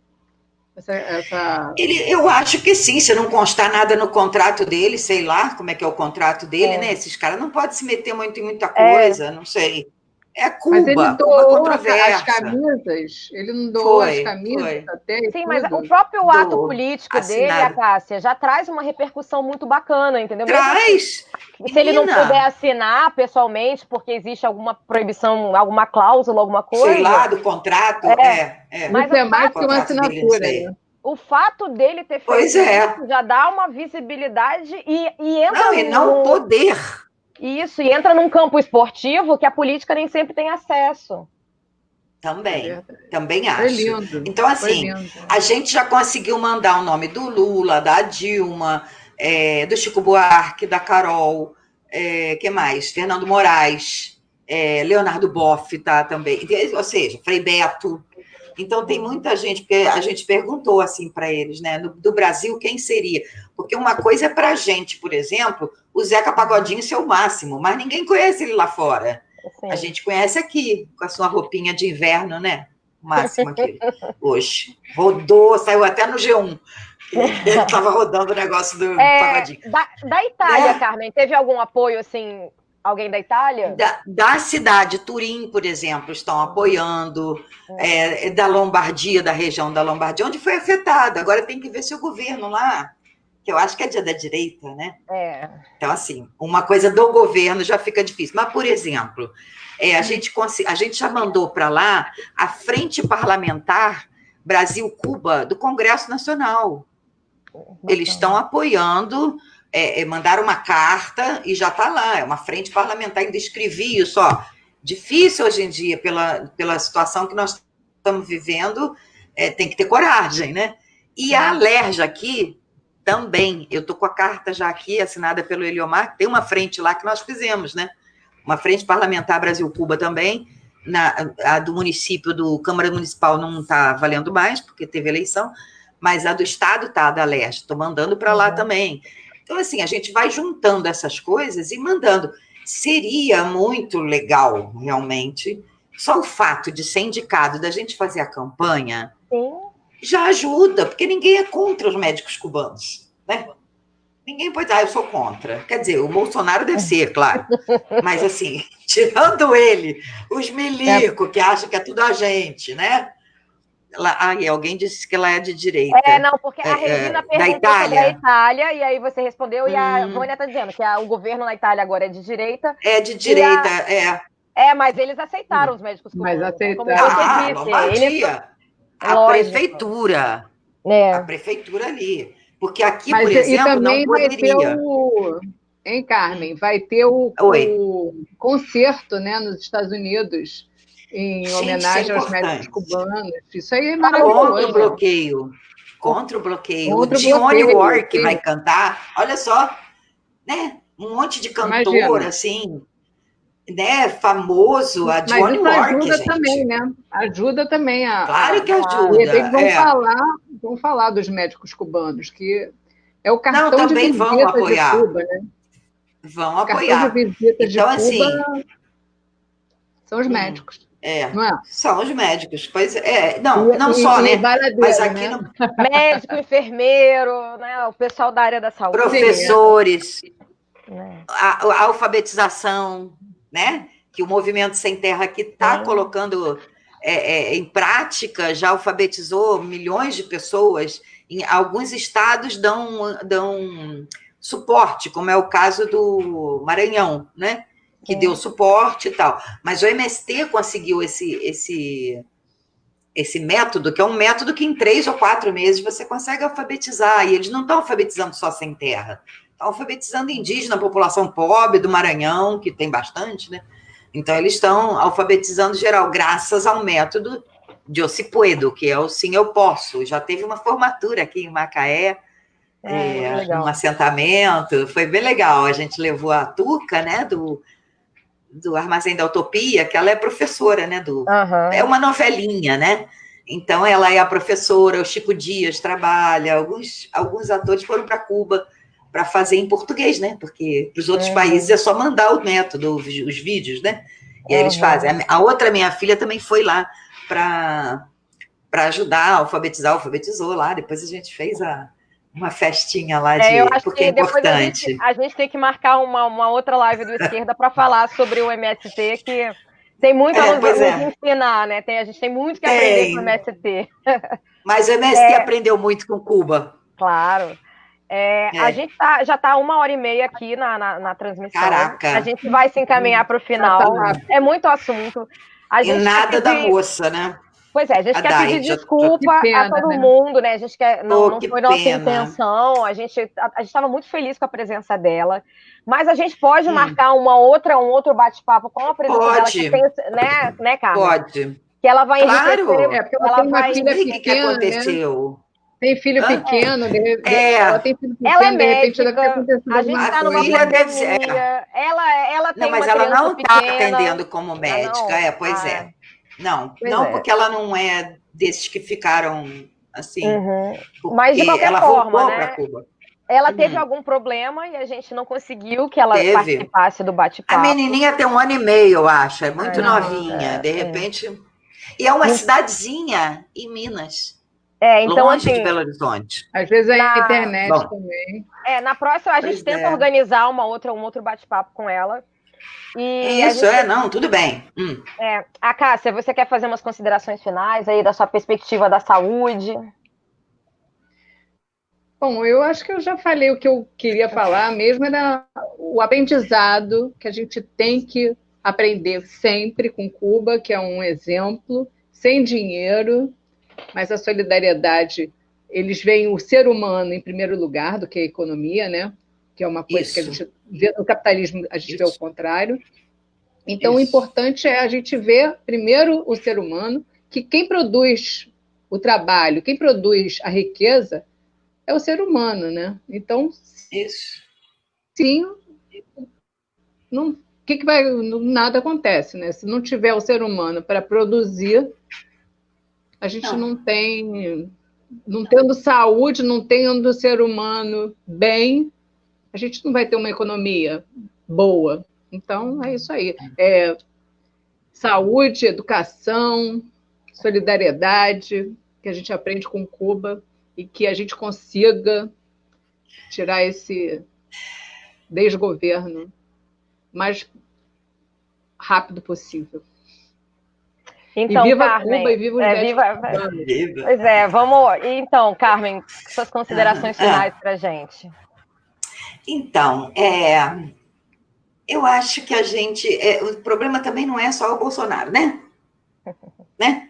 [SPEAKER 2] Eu acho que sim, se não constar nada no contrato dele, sei lá como é que é o contrato dele, né? Esses caras não podem se meter muito em muita coisa, não sei. É Cuba,
[SPEAKER 3] mas ele doou
[SPEAKER 2] as
[SPEAKER 3] camisas, ele não doou as camisas até?
[SPEAKER 1] Sim, mas o próprio ato político dele, a Cássia, já traz uma repercussão muito bacana, entendeu?
[SPEAKER 2] Traz!
[SPEAKER 1] Se ele não puder assinar pessoalmente, porque existe alguma proibição, alguma cláusula, alguma coisa...
[SPEAKER 2] Sei lá, do contrato,
[SPEAKER 3] Mas isso é mais que uma assinatura, né?
[SPEAKER 1] O fato dele ter feito isso já dá uma visibilidade e entra...
[SPEAKER 2] Não poder...
[SPEAKER 1] Isso, e entra num campo esportivo que a política nem sempre tem acesso.
[SPEAKER 2] Também acho. Então, assim, a gente já conseguiu mandar o nome do Lula, da Dilma, do Chico Buarque, da Carol, que mais? Fernando Moraes, Leonardo Boff, tá, também. Ou seja, Frei Beto. Então, tem muita gente, porque a gente perguntou assim para eles, né? Do Brasil, quem seria? Porque uma coisa é para a gente, por exemplo, o Zeca Pagodinho ser o máximo, mas ninguém conhece ele lá fora. A gente conhece aqui, com a sua roupinha de inverno, né? O máximo aqui, hoje. Rodou, saiu até no G1. Ele estava rodando o negócio do Pagodinho.
[SPEAKER 1] Da Itália, Carmen, teve algum apoio, assim... Alguém da Itália?
[SPEAKER 2] Da cidade, Turim, por exemplo, estão apoiando, da Lombardia, da região da Lombardia, onde foi afetada. Agora tem que ver se o governo lá, que eu acho que é dia da direita, né? Então, assim, uma coisa do governo já fica difícil. Mas, por exemplo, a gente já mandou para lá a Frente Parlamentar Brasil-Cuba do Congresso Nacional. Eles estão apoiando... mandaram uma carta e já está lá, é uma frente parlamentar, ainda escrevi isso, difícil hoje em dia, pela situação que nós estamos vivendo, tem que ter coragem, né? E a Alerj aqui, também, eu estou com a carta já aqui, assinada pelo Eliomar, tem uma frente lá que nós fizemos, né? Uma frente parlamentar Brasil-Cuba também, a do município, do Câmara Municipal não está valendo mais, porque teve eleição, mas a do Estado está, da Alerj, estou mandando para lá também. Então, assim, a gente vai juntando essas coisas e mandando. Seria muito legal, realmente, só o fato de ser indicado, da gente fazer a campanha, já ajuda, porque ninguém é contra os médicos cubanos, né? Ninguém pode dizer, eu sou contra. Quer dizer, o Bolsonaro deve ser, claro. Mas, assim, tirando ele, os milico, que acham que é tudo a gente, né? Alguém disse que ela é de direita.
[SPEAKER 1] Não, porque a Regina perguntou sobre a Itália, e aí você respondeu, e a Vânia está dizendo que o governo na Itália agora é de direita.
[SPEAKER 2] É de direita,
[SPEAKER 1] mas eles aceitaram os médicos cubanos.
[SPEAKER 3] Mas aceitaram.
[SPEAKER 2] Lombardia, a prefeitura. A prefeitura ali. Porque aqui, por exemplo, não poderia.
[SPEAKER 3] Hein, Carmen? Vai ter o concerto, né, nos Estados Unidos, em
[SPEAKER 2] Gente,
[SPEAKER 3] homenagem
[SPEAKER 2] isso é
[SPEAKER 3] aos médicos
[SPEAKER 2] importante.
[SPEAKER 3] cubanos. Isso aí é
[SPEAKER 2] Contra o
[SPEAKER 3] maravilhoso.
[SPEAKER 2] bloqueio. Contra o bloqueio. O
[SPEAKER 3] Contra o
[SPEAKER 2] Dionne
[SPEAKER 3] bloqueio,
[SPEAKER 2] Warwick
[SPEAKER 3] sim.
[SPEAKER 2] vai cantar. Olha só, né? Um monte de cantor,
[SPEAKER 3] Imagina.
[SPEAKER 2] assim, né? Famoso. A
[SPEAKER 3] Mas
[SPEAKER 2] Dionne
[SPEAKER 3] isso
[SPEAKER 2] Warwick,
[SPEAKER 3] ajuda também,
[SPEAKER 2] gente.
[SPEAKER 3] né? Ajuda também
[SPEAKER 2] Claro que
[SPEAKER 3] de repente
[SPEAKER 2] ajuda.
[SPEAKER 3] vão falar dos médicos cubanos, que é o
[SPEAKER 2] Não,
[SPEAKER 3] cartão de
[SPEAKER 2] também vão
[SPEAKER 3] visita de
[SPEAKER 2] apoiar.
[SPEAKER 3] Cuba, né?
[SPEAKER 2] Vão
[SPEAKER 3] O cartão de
[SPEAKER 2] apoiar.
[SPEAKER 3] visita de
[SPEAKER 2] Então,
[SPEAKER 3] Cuba
[SPEAKER 2] assim,
[SPEAKER 3] são os médicos, não é?
[SPEAKER 2] são os médicos. Pois é, não só,
[SPEAKER 3] E
[SPEAKER 2] né?
[SPEAKER 3] baladeiro,
[SPEAKER 2] Mas aqui
[SPEAKER 3] né?
[SPEAKER 2] no
[SPEAKER 1] Médico, enfermeiro, né? O pessoal da área da saúde.
[SPEAKER 2] professores,
[SPEAKER 1] Né?
[SPEAKER 2] a alfabetização, né? Que o Movimento Sem Terra aqui está colocando em prática, já alfabetizou milhões de pessoas. Em alguns estados dão suporte, como é o caso do Maranhão, né? Que deu suporte e tal. Mas o MST conseguiu esse método, que é um método que em 3 ou 4 meses você consegue alfabetizar, e eles não estão alfabetizando só sem terra, estão alfabetizando indígena, população pobre do Maranhão, que tem bastante, né? Então eles estão alfabetizando geral, graças ao método de Ocipuedo, que é o Sim Eu Posso. Já teve uma formatura aqui em Macaé, num assentamento, foi bem legal. A gente levou a Tuca, né, do Armazém da Utopia, que ela é professora, né? É uma novelinha, né? Então, ela é a professora, o Chico Dias trabalha, alguns atores foram para Cuba para fazer em português, né? Porque para os outros países é só mandar o método, os vídeos, né? E aí eles fazem. A outra minha filha também foi lá para ajudar a alfabetizar, alfabetizou lá, depois a gente fez uma festinha lá
[SPEAKER 1] eu acho
[SPEAKER 2] porque
[SPEAKER 1] que
[SPEAKER 2] é importante.
[SPEAKER 1] a gente tem que marcar uma outra live do Esquerda para falar sobre o MST, que tem muito a nos ensinar, né? A gente tem muito que aprender com o MST.
[SPEAKER 2] Mas o MST aprendeu muito com Cuba.
[SPEAKER 1] Claro. A gente já está 1h30 aqui na transmissão.
[SPEAKER 2] Caraca.
[SPEAKER 1] A gente vai se encaminhar para o final. É muito assunto.
[SPEAKER 2] E nada da moça, né?
[SPEAKER 1] Pois é, a gente quer pedir desculpa a todo mundo, né? A gente não foi nossa intenção. A gente estava muito feliz com a presença dela, mas a gente pode marcar um outro bate-papo com a presença dela, que tem, né, Carmen?
[SPEAKER 2] Pode.
[SPEAKER 1] Que ela vai enriquecer.
[SPEAKER 3] Porque ela tem uma filha pequena,
[SPEAKER 2] que aconteceu?
[SPEAKER 3] Né? Tem filho pequeno, de repente. Ela tem filho pequeno,
[SPEAKER 1] ela é
[SPEAKER 3] de repente
[SPEAKER 1] médica,
[SPEAKER 3] deve ter acontecido
[SPEAKER 1] a gente está numa pandemia. Ela tem
[SPEAKER 2] mas
[SPEAKER 1] uma
[SPEAKER 2] ela não
[SPEAKER 1] está
[SPEAKER 2] atendendo como médica, pois é. Não, porque ela não é desses que ficaram assim.
[SPEAKER 1] Mas de qualquer
[SPEAKER 2] ela
[SPEAKER 1] forma,
[SPEAKER 2] voltou
[SPEAKER 1] né?
[SPEAKER 2] para Cuba.
[SPEAKER 1] Ela teve algum problema e a gente não conseguiu que ela participasse do bate-papo.
[SPEAKER 2] A menininha tem 1 ano e meio, eu acho, é muito novinha, de repente. E é uma cidadezinha em Minas.
[SPEAKER 1] Então,
[SPEAKER 2] longe
[SPEAKER 1] assim,
[SPEAKER 2] de Belo Horizonte.
[SPEAKER 3] Às vezes a internet também.
[SPEAKER 1] Na próxima a gente tenta organizar um outro bate-papo com ela. E
[SPEAKER 2] isso, não, tudo bem.
[SPEAKER 1] A Cássia, você quer fazer umas considerações finais aí da sua perspectiva da saúde?
[SPEAKER 3] Bom, eu acho que eu já falei o que eu queria falar mesmo, era o aprendizado que a gente tem que aprender sempre com Cuba, que é um exemplo, sem dinheiro, mas a solidariedade, eles veem o ser humano em primeiro lugar do que a economia, né? Que é uma coisa que a gente vê no capitalismo, a gente vê o contrário. Então, o importante é a gente ver primeiro o ser humano, que quem produz o trabalho, quem produz a riqueza é o ser humano, né? Então, sim, nada acontece, né? Se não tiver o ser humano para produzir, a gente não tendo saúde, não tendo o ser humano bem, a gente não vai ter uma economia boa. Então, é isso aí. Saúde, educação, solidariedade, que a gente aprende com Cuba e que a gente consiga tirar esse desgoverno o mais rápido possível.
[SPEAKER 1] Então,
[SPEAKER 3] e viva
[SPEAKER 1] Carmen,
[SPEAKER 3] Cuba e viva os médicos.
[SPEAKER 1] Pois é, vamos... Então, Carmen, suas considerações finais para a gente.
[SPEAKER 2] Então, eu acho que a gente... o problema também não é só o Bolsonaro, né?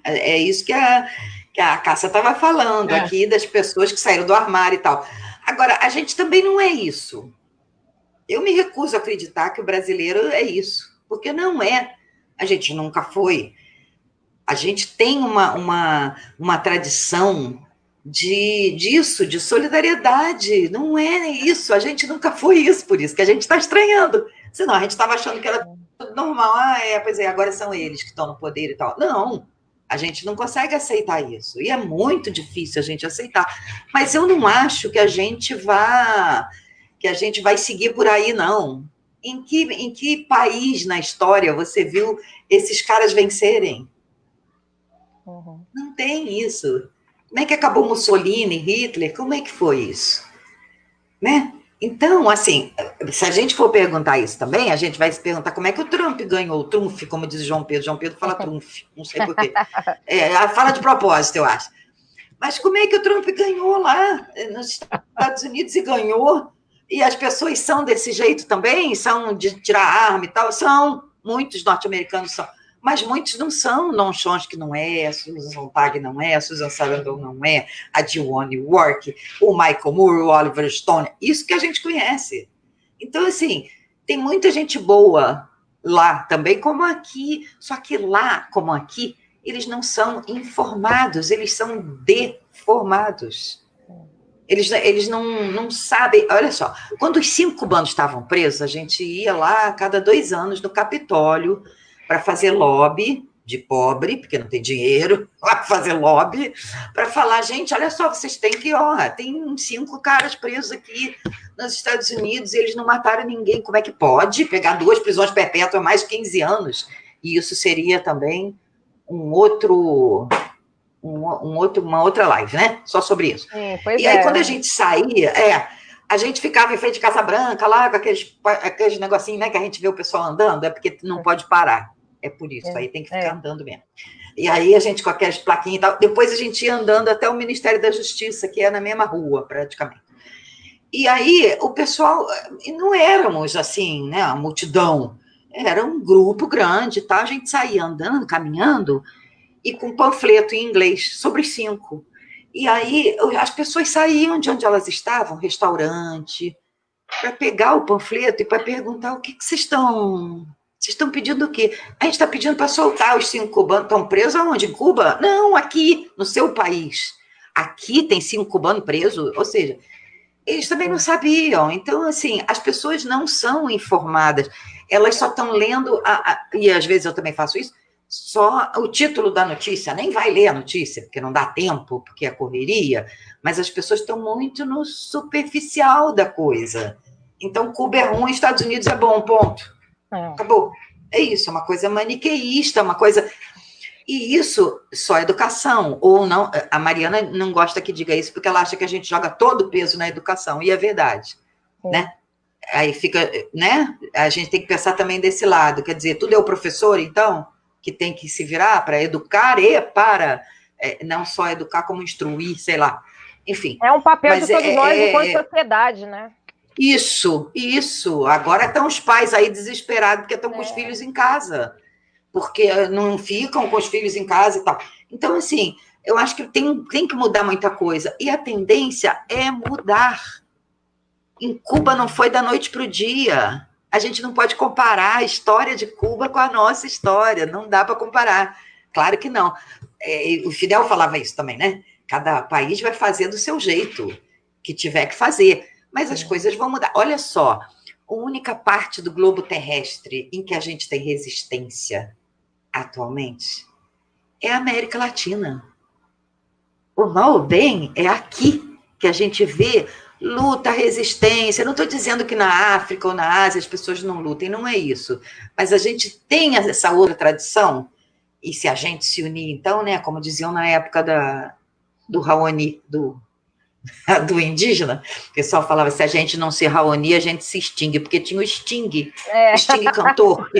[SPEAKER 2] É isso que a Cássia estava falando aqui, das pessoas que saíram do armário e tal. Agora, a gente também não é isso. Eu me recuso a acreditar que o brasileiro é isso, porque não é. A gente nunca foi. A gente tem uma tradição disso, de solidariedade. Não é isso. A gente nunca foi isso, por isso que a gente está estranhando. Senão a gente estava achando que era tudo normal. Pois é, agora são eles que estão no poder e tal. Não, a gente não consegue aceitar isso. E é muito difícil a gente aceitar. Mas eu não acho que a gente vai seguir por aí, não. Em que país na história você viu esses caras vencerem?
[SPEAKER 1] Uhum.
[SPEAKER 2] Não tem isso. Como é que acabou Mussolini, Hitler? Como é que foi isso? Né? Então, assim, se a gente for perguntar isso também, a gente vai se perguntar como é que o Trump ganhou, o Trump, como diz João Pedro. João Pedro fala Trump, não sei por quê. Fala de propósito, eu acho. Mas como é que o Trump ganhou lá nos Estados Unidos e ganhou? E as pessoas são desse jeito também? São de tirar arma e tal? São. Muitos norte-americanos são. Mas muitos não são. Noam Chomsky não é, a Susan Sontag não é, a Susan Sarandon não é, a Dionne Warwick, o Michael Moore, o Oliver Stone. Isso que a gente conhece. Então, assim, tem muita gente boa lá também, como aqui. Só que lá, como aqui, eles não são informados, eles são deformados. Eles não sabem. Olha só, quando os 5 cubanos estavam presos, a gente ia lá a cada 2 anos no Capitólio para fazer lobby de pobre, porque não tem dinheiro, para fazer lobby, para falar, gente, olha só, vocês têm que, tem 5 caras presos aqui nos Estados Unidos, e eles não mataram ninguém, como é que pode pegar 2 prisões perpétuas mais de 15 anos? E isso seria também uma outra live, né? Só sobre isso.
[SPEAKER 1] Pois
[SPEAKER 2] e aí, quando a gente saía, a gente ficava em frente de Casa Branca, lá com aqueles negocinhos, né, que a gente vê o pessoal andando, é porque não pode parar. É por isso, aí tem que ficar andando mesmo. E aí a gente com aquelas plaquinhas e tal, depois a gente ia andando até o Ministério da Justiça, que é na mesma rua, praticamente. E aí o pessoal, não éramos assim, né, a multidão, era um grupo grande, tá? A gente saía andando, caminhando, e com panfleto em inglês sobre 5. E aí as pessoas saíam de onde elas estavam, restaurante, para pegar o panfleto e para perguntar o que vocês estão pedindo o quê? A gente está pedindo para soltar os 5 cubanos. Estão presos aonde? Em Cuba? Não, aqui, no seu país. Aqui tem 5 cubanos presos, ou seja, eles também não sabiam. Então, assim, as pessoas não são informadas. Elas só estão lendo, e às vezes eu também faço isso, só o título da notícia, nem vai ler a notícia, porque não dá tempo, porque é correria, mas as pessoas estão muito no superficial da coisa. Então, Cuba é ruim, Estados Unidos é bom, ponto. Acabou. É isso, é uma coisa maniqueísta, uma coisa... E isso só é educação, ou não... A Mariana não gosta que diga isso, porque ela acha que a gente joga todo o peso na educação, e é verdade, né? Aí fica, né? A gente tem que pensar também desse lado, quer dizer, tudo é o professor, então... que tem que se virar para educar e para não só educar, como instruir, sei lá. Enfim.
[SPEAKER 1] É um papel de todos nós enquanto sociedade, né?
[SPEAKER 2] Isso. Agora estão os pais aí desesperados porque estão com os filhos em casa, porque não ficam com os filhos em casa e tal. Então, assim, eu acho que tem que mudar muita coisa. E a tendência é mudar. Em Cuba não foi da noite para o dia. A gente não pode comparar a história de Cuba com a nossa história, não dá para comparar. Claro que não. O Fidel falava isso também, né? Cada país vai fazer do seu jeito, que tiver que fazer, mas as coisas vão mudar. Olha só, a única parte do globo terrestre em que a gente tem resistência atualmente é a América Latina. O mal ou bem é aqui que a gente vê luta, resistência. Não estou dizendo que na África ou na Ásia as pessoas não lutem, não é isso. Mas a gente tem essa outra tradição, e se a gente se unir, então, né, como diziam na época do Raoni, do indígena, o pessoal falava, se a gente não se reunir, a gente se extingue, porque tinha o Sting, Sting cantor.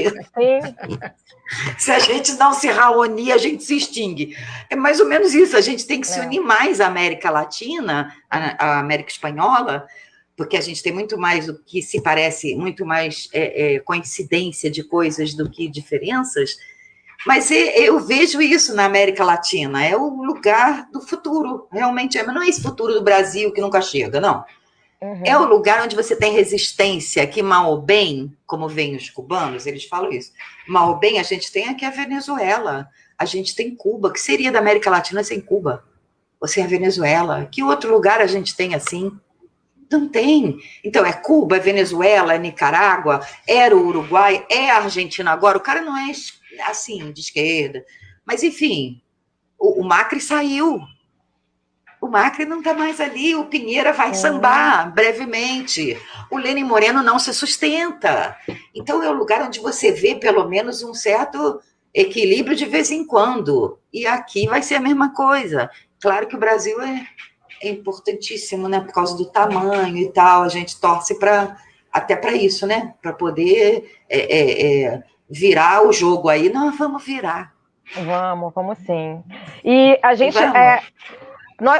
[SPEAKER 2] Se a gente não se reunir, a gente se extingue. É mais ou menos isso, a gente tem que se unir mais à América Latina, à América Espanhola, porque a gente tem muito mais o que se parece, muito mais coincidência de coisas do que diferenças, mas eu vejo isso na América Latina, é o lugar do futuro, realmente, mas não é esse futuro do Brasil que nunca chega, não. É o lugar onde você tem resistência, que mal ou bem, como vêm os cubanos, eles falam isso, mal ou bem a gente tem aqui a Venezuela, a gente tem Cuba, que seria da América Latina sem Cuba, ou sem a Venezuela, que outro lugar a gente tem assim? Não tem. Então, é Cuba, é Venezuela, é Nicarágua, era o Uruguai, é a Argentina agora, o cara não é assim, de esquerda, mas enfim, o Macri saiu. O Macri não está mais ali, o Pinheira vai sambar brevemente, o Lenin Moreno não se sustenta. Então é um lugar onde você vê pelo menos um certo equilíbrio de vez em quando. E aqui vai ser a mesma coisa. Claro que o Brasil é importantíssimo, né? Por causa do tamanho e tal, a gente torce até para isso, né? Para poder virar o jogo aí. Não, vamos virar.
[SPEAKER 1] Vamos sim. E a gente...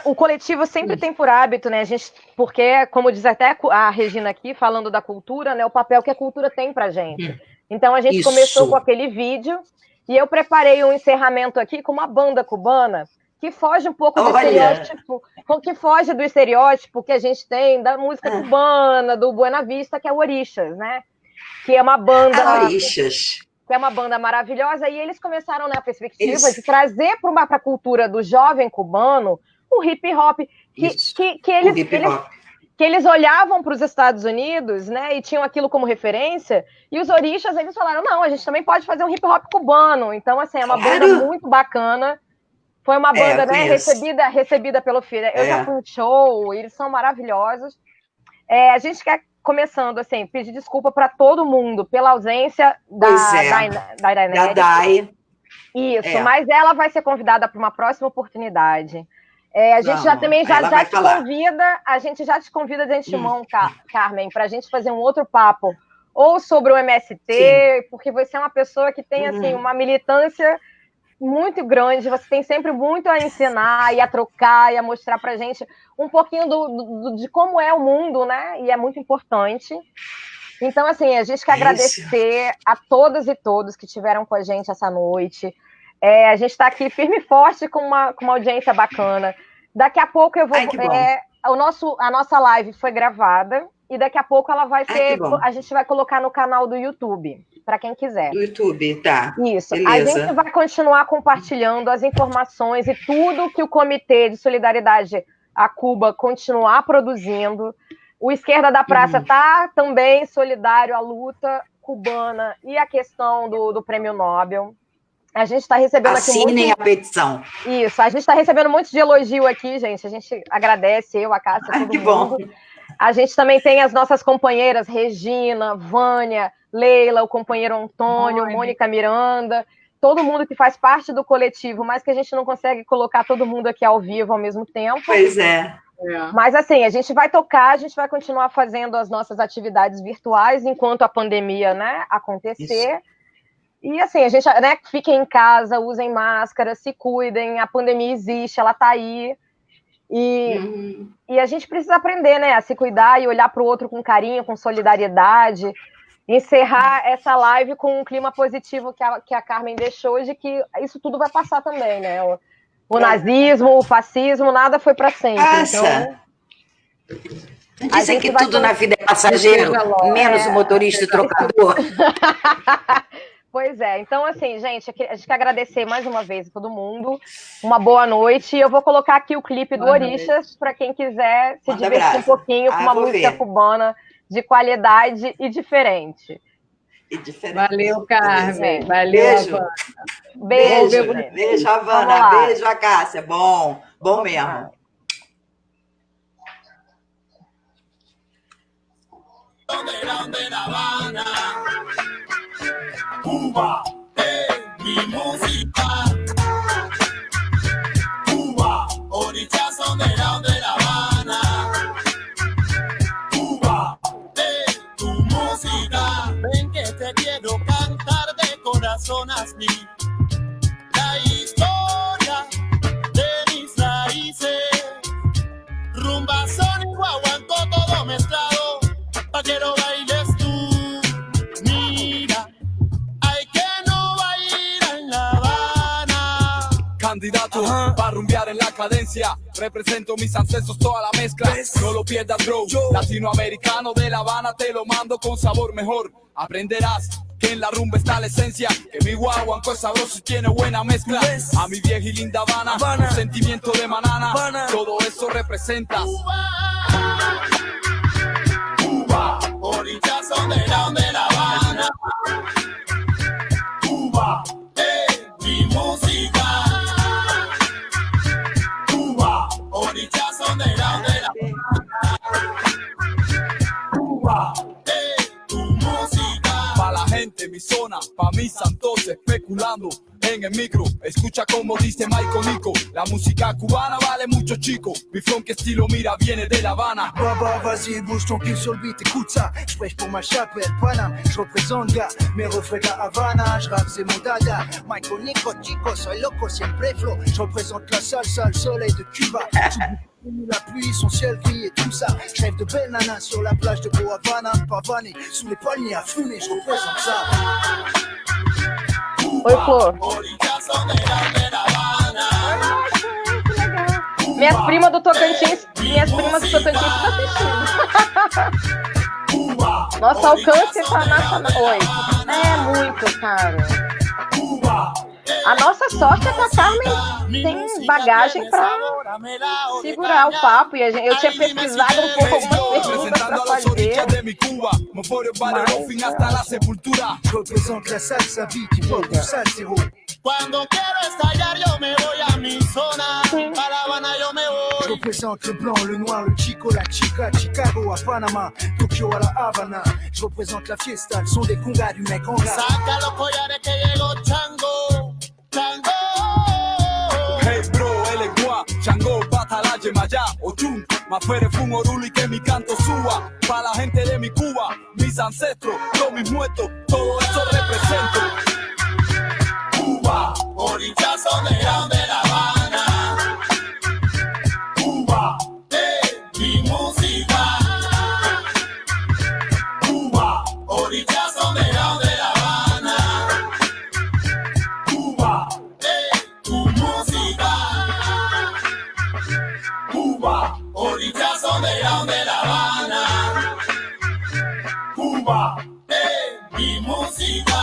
[SPEAKER 1] o coletivo sempre tem por hábito, né? A gente, porque, como diz até a Regina aqui, falando da cultura, né? O papel que a cultura tem pra gente. Então, a gente começou com aquele vídeo e eu preparei um encerramento aqui com uma banda cubana que foge um pouco do estereótipo, que foge do estereótipo que a gente tem da música cubana, do Buena Vista, que é o Orixás, né? Que é uma banda...
[SPEAKER 2] Orixás.
[SPEAKER 1] Que é uma banda maravilhosa, e eles começaram na perspectiva de trazer para a cultura do jovem cubano o hip hop, que eles olhavam para os Estados Unidos, né, e tinham aquilo como referência, e os orixás, eles falaram, não, a gente também pode fazer um hip hop cubano. Então, assim, é uma banda muito bacana. Foi uma banda, né, recebida pelo filho. Eu já fui um show, eles são maravilhosos. A gente quer, começando, assim, pedir desculpa para todo mundo pela ausência da Dai. Isso, mas ela vai ser convidada para uma próxima oportunidade. A gente já te convida de antemão, Carmen, para a gente fazer um outro papo, ou sobre o MST, porque você é uma pessoa que tem assim, uma militância muito grande, você tem sempre muito a ensinar e a trocar e a mostrar para a gente um pouquinho de como é o mundo, né? E é muito importante. Então, assim, a gente quer agradecer a todas e todos que estiveram com a gente essa noite. A gente está aqui firme e forte com uma audiência bacana. Daqui a pouco eu vou... a nossa live foi gravada e daqui a pouco ela vai ser... A gente vai colocar no canal do YouTube, para quem quiser.
[SPEAKER 2] Do YouTube, tá.
[SPEAKER 1] Isso.
[SPEAKER 2] Beleza.
[SPEAKER 1] A gente vai continuar compartilhando as informações e tudo que o Comitê de Solidariedade a Cuba continuar produzindo. O Esquerda da Praça está também solidário à luta cubana e à questão do Prêmio Nobel. A gente está recebendo
[SPEAKER 2] Assinem a petição.
[SPEAKER 1] Isso, a gente está recebendo um monte de elogio aqui, gente. A gente agradece, eu, a Cássia, todo mundo.
[SPEAKER 2] Bom.
[SPEAKER 1] A gente também tem as nossas companheiras, Regina, Vânia, Leila, o companheiro Antônio, Mônica Miranda, todo mundo que faz parte do coletivo, mas que a gente não consegue colocar todo mundo aqui ao vivo ao mesmo tempo.
[SPEAKER 2] Pois é.
[SPEAKER 1] Mas assim, a gente vai tocar, a gente vai continuar fazendo as nossas atividades virtuais enquanto a pandemia, né, acontecer. Isso. E assim, a gente, né, fiquem em casa, usem máscara, se cuidem, a pandemia existe, ela tá aí. E a gente precisa aprender, né, a se cuidar e olhar para o outro com carinho, com solidariedade. Encerrar essa live com um clima positivo que a Carmen deixou, de que isso tudo vai passar também, né? O nazismo, o fascismo, nada foi para sempre.
[SPEAKER 2] Passa. Então, dizem que tudo na vida é passageiro, menos o motorista e o trocador.
[SPEAKER 1] Pois é, então assim, gente, a gente quer agradecer mais uma vez a todo mundo, uma boa noite, eu vou colocar aqui o clipe do Orixás para quem quiser se divertir um pouquinho com uma música cubana de qualidade e diferente.
[SPEAKER 3] Valeu, Carmen. Valeu,
[SPEAKER 2] beijo.
[SPEAKER 3] Havana.
[SPEAKER 1] Beijo.
[SPEAKER 2] Beijo, Havana. Beijo, a Cássia. Bom mesmo.
[SPEAKER 4] Cuba es mi música. Cuba, Orixás underground de La Habana. Cuba es tu música. Ven que te quiero cantar de corazón a mí. La historia de mis raíces. Rumba, son y guaguancó todo mezclado. Pa' que lo bailes tú. Mira, hay que no va a ir en La Habana.
[SPEAKER 5] candidato para rumbear en la cadencia. Represento mis ancestros, toda la mezcla. No lo pierdas, bro. Latinoamericano de La Habana, te lo mando con sabor mejor. Aprenderás que en la rumba está la esencia, que mi guaguanco es sabroso y tiene buena mezcla. A mi vieja y linda Habana, un sentimiento de manana, todo eso representa Cuba, orillas underground de La Habana. Cuba, mi música. Cuba, orillas underground de La Habana. Cuba, tu música. Pa' la gente, mi zona, pa' mis santos especulando en el micro. Escucha como dice Michael Nico, la música cubana vale mucho, chico. Mi funk estilo, mira, viene de La Habana.
[SPEAKER 6] Baba, vas-y, bouge ton cul sur le beat, écoute ça. Je prêche pour ma chapelle, Paname. Je représente, gars, mes refrains de la Havana. Je rappe, c'est mon dada. Michael Nico, chico, soy loco, siempre flow. Je représente la salsa, le soleil de Cuba. La pluie, son ciel gris et tout ça. Je rêve de belles nanas sur la plage de Boa Havana. Pavané, sous les palmiers à fumer, je représente ça.
[SPEAKER 1] Oi, Flor. Minhas primas do Tocantins estão assistindo. Nosso alcance tá nacional. Oi. É muito, cara. A nossa sorte é que a Carmen tem bagagem para segurar o papo. E eu tinha pesquisado um pouco algumas perguntas para fazer.
[SPEAKER 4] Cuando quiero estallar yo me voy a mi zona. A La Habana yo me voy.
[SPEAKER 6] Je représente le blanc, le noir, le chico, la chica, Chicago à Panama, Tokyo à la Havana. Je représente la fiesta, le son des congas du mec en rap.
[SPEAKER 4] Saca los collares que llegó Chango, Chango.
[SPEAKER 5] Hey bro, él es guá, Chango, Batala, Yemayá, Ochun, Mafere, Fun, Oruli, y que mi canto suba. Pa' la gente de mi Cuba, mis ancestros, yo mis muertos, todo eso represento. Cuba, orillas underground de La Habana. Cuba, mi música. Cuba, orillas underground de La Habana. Cuba, tu música. Cuba, orillas underground de La Habana. Cuba, mi música.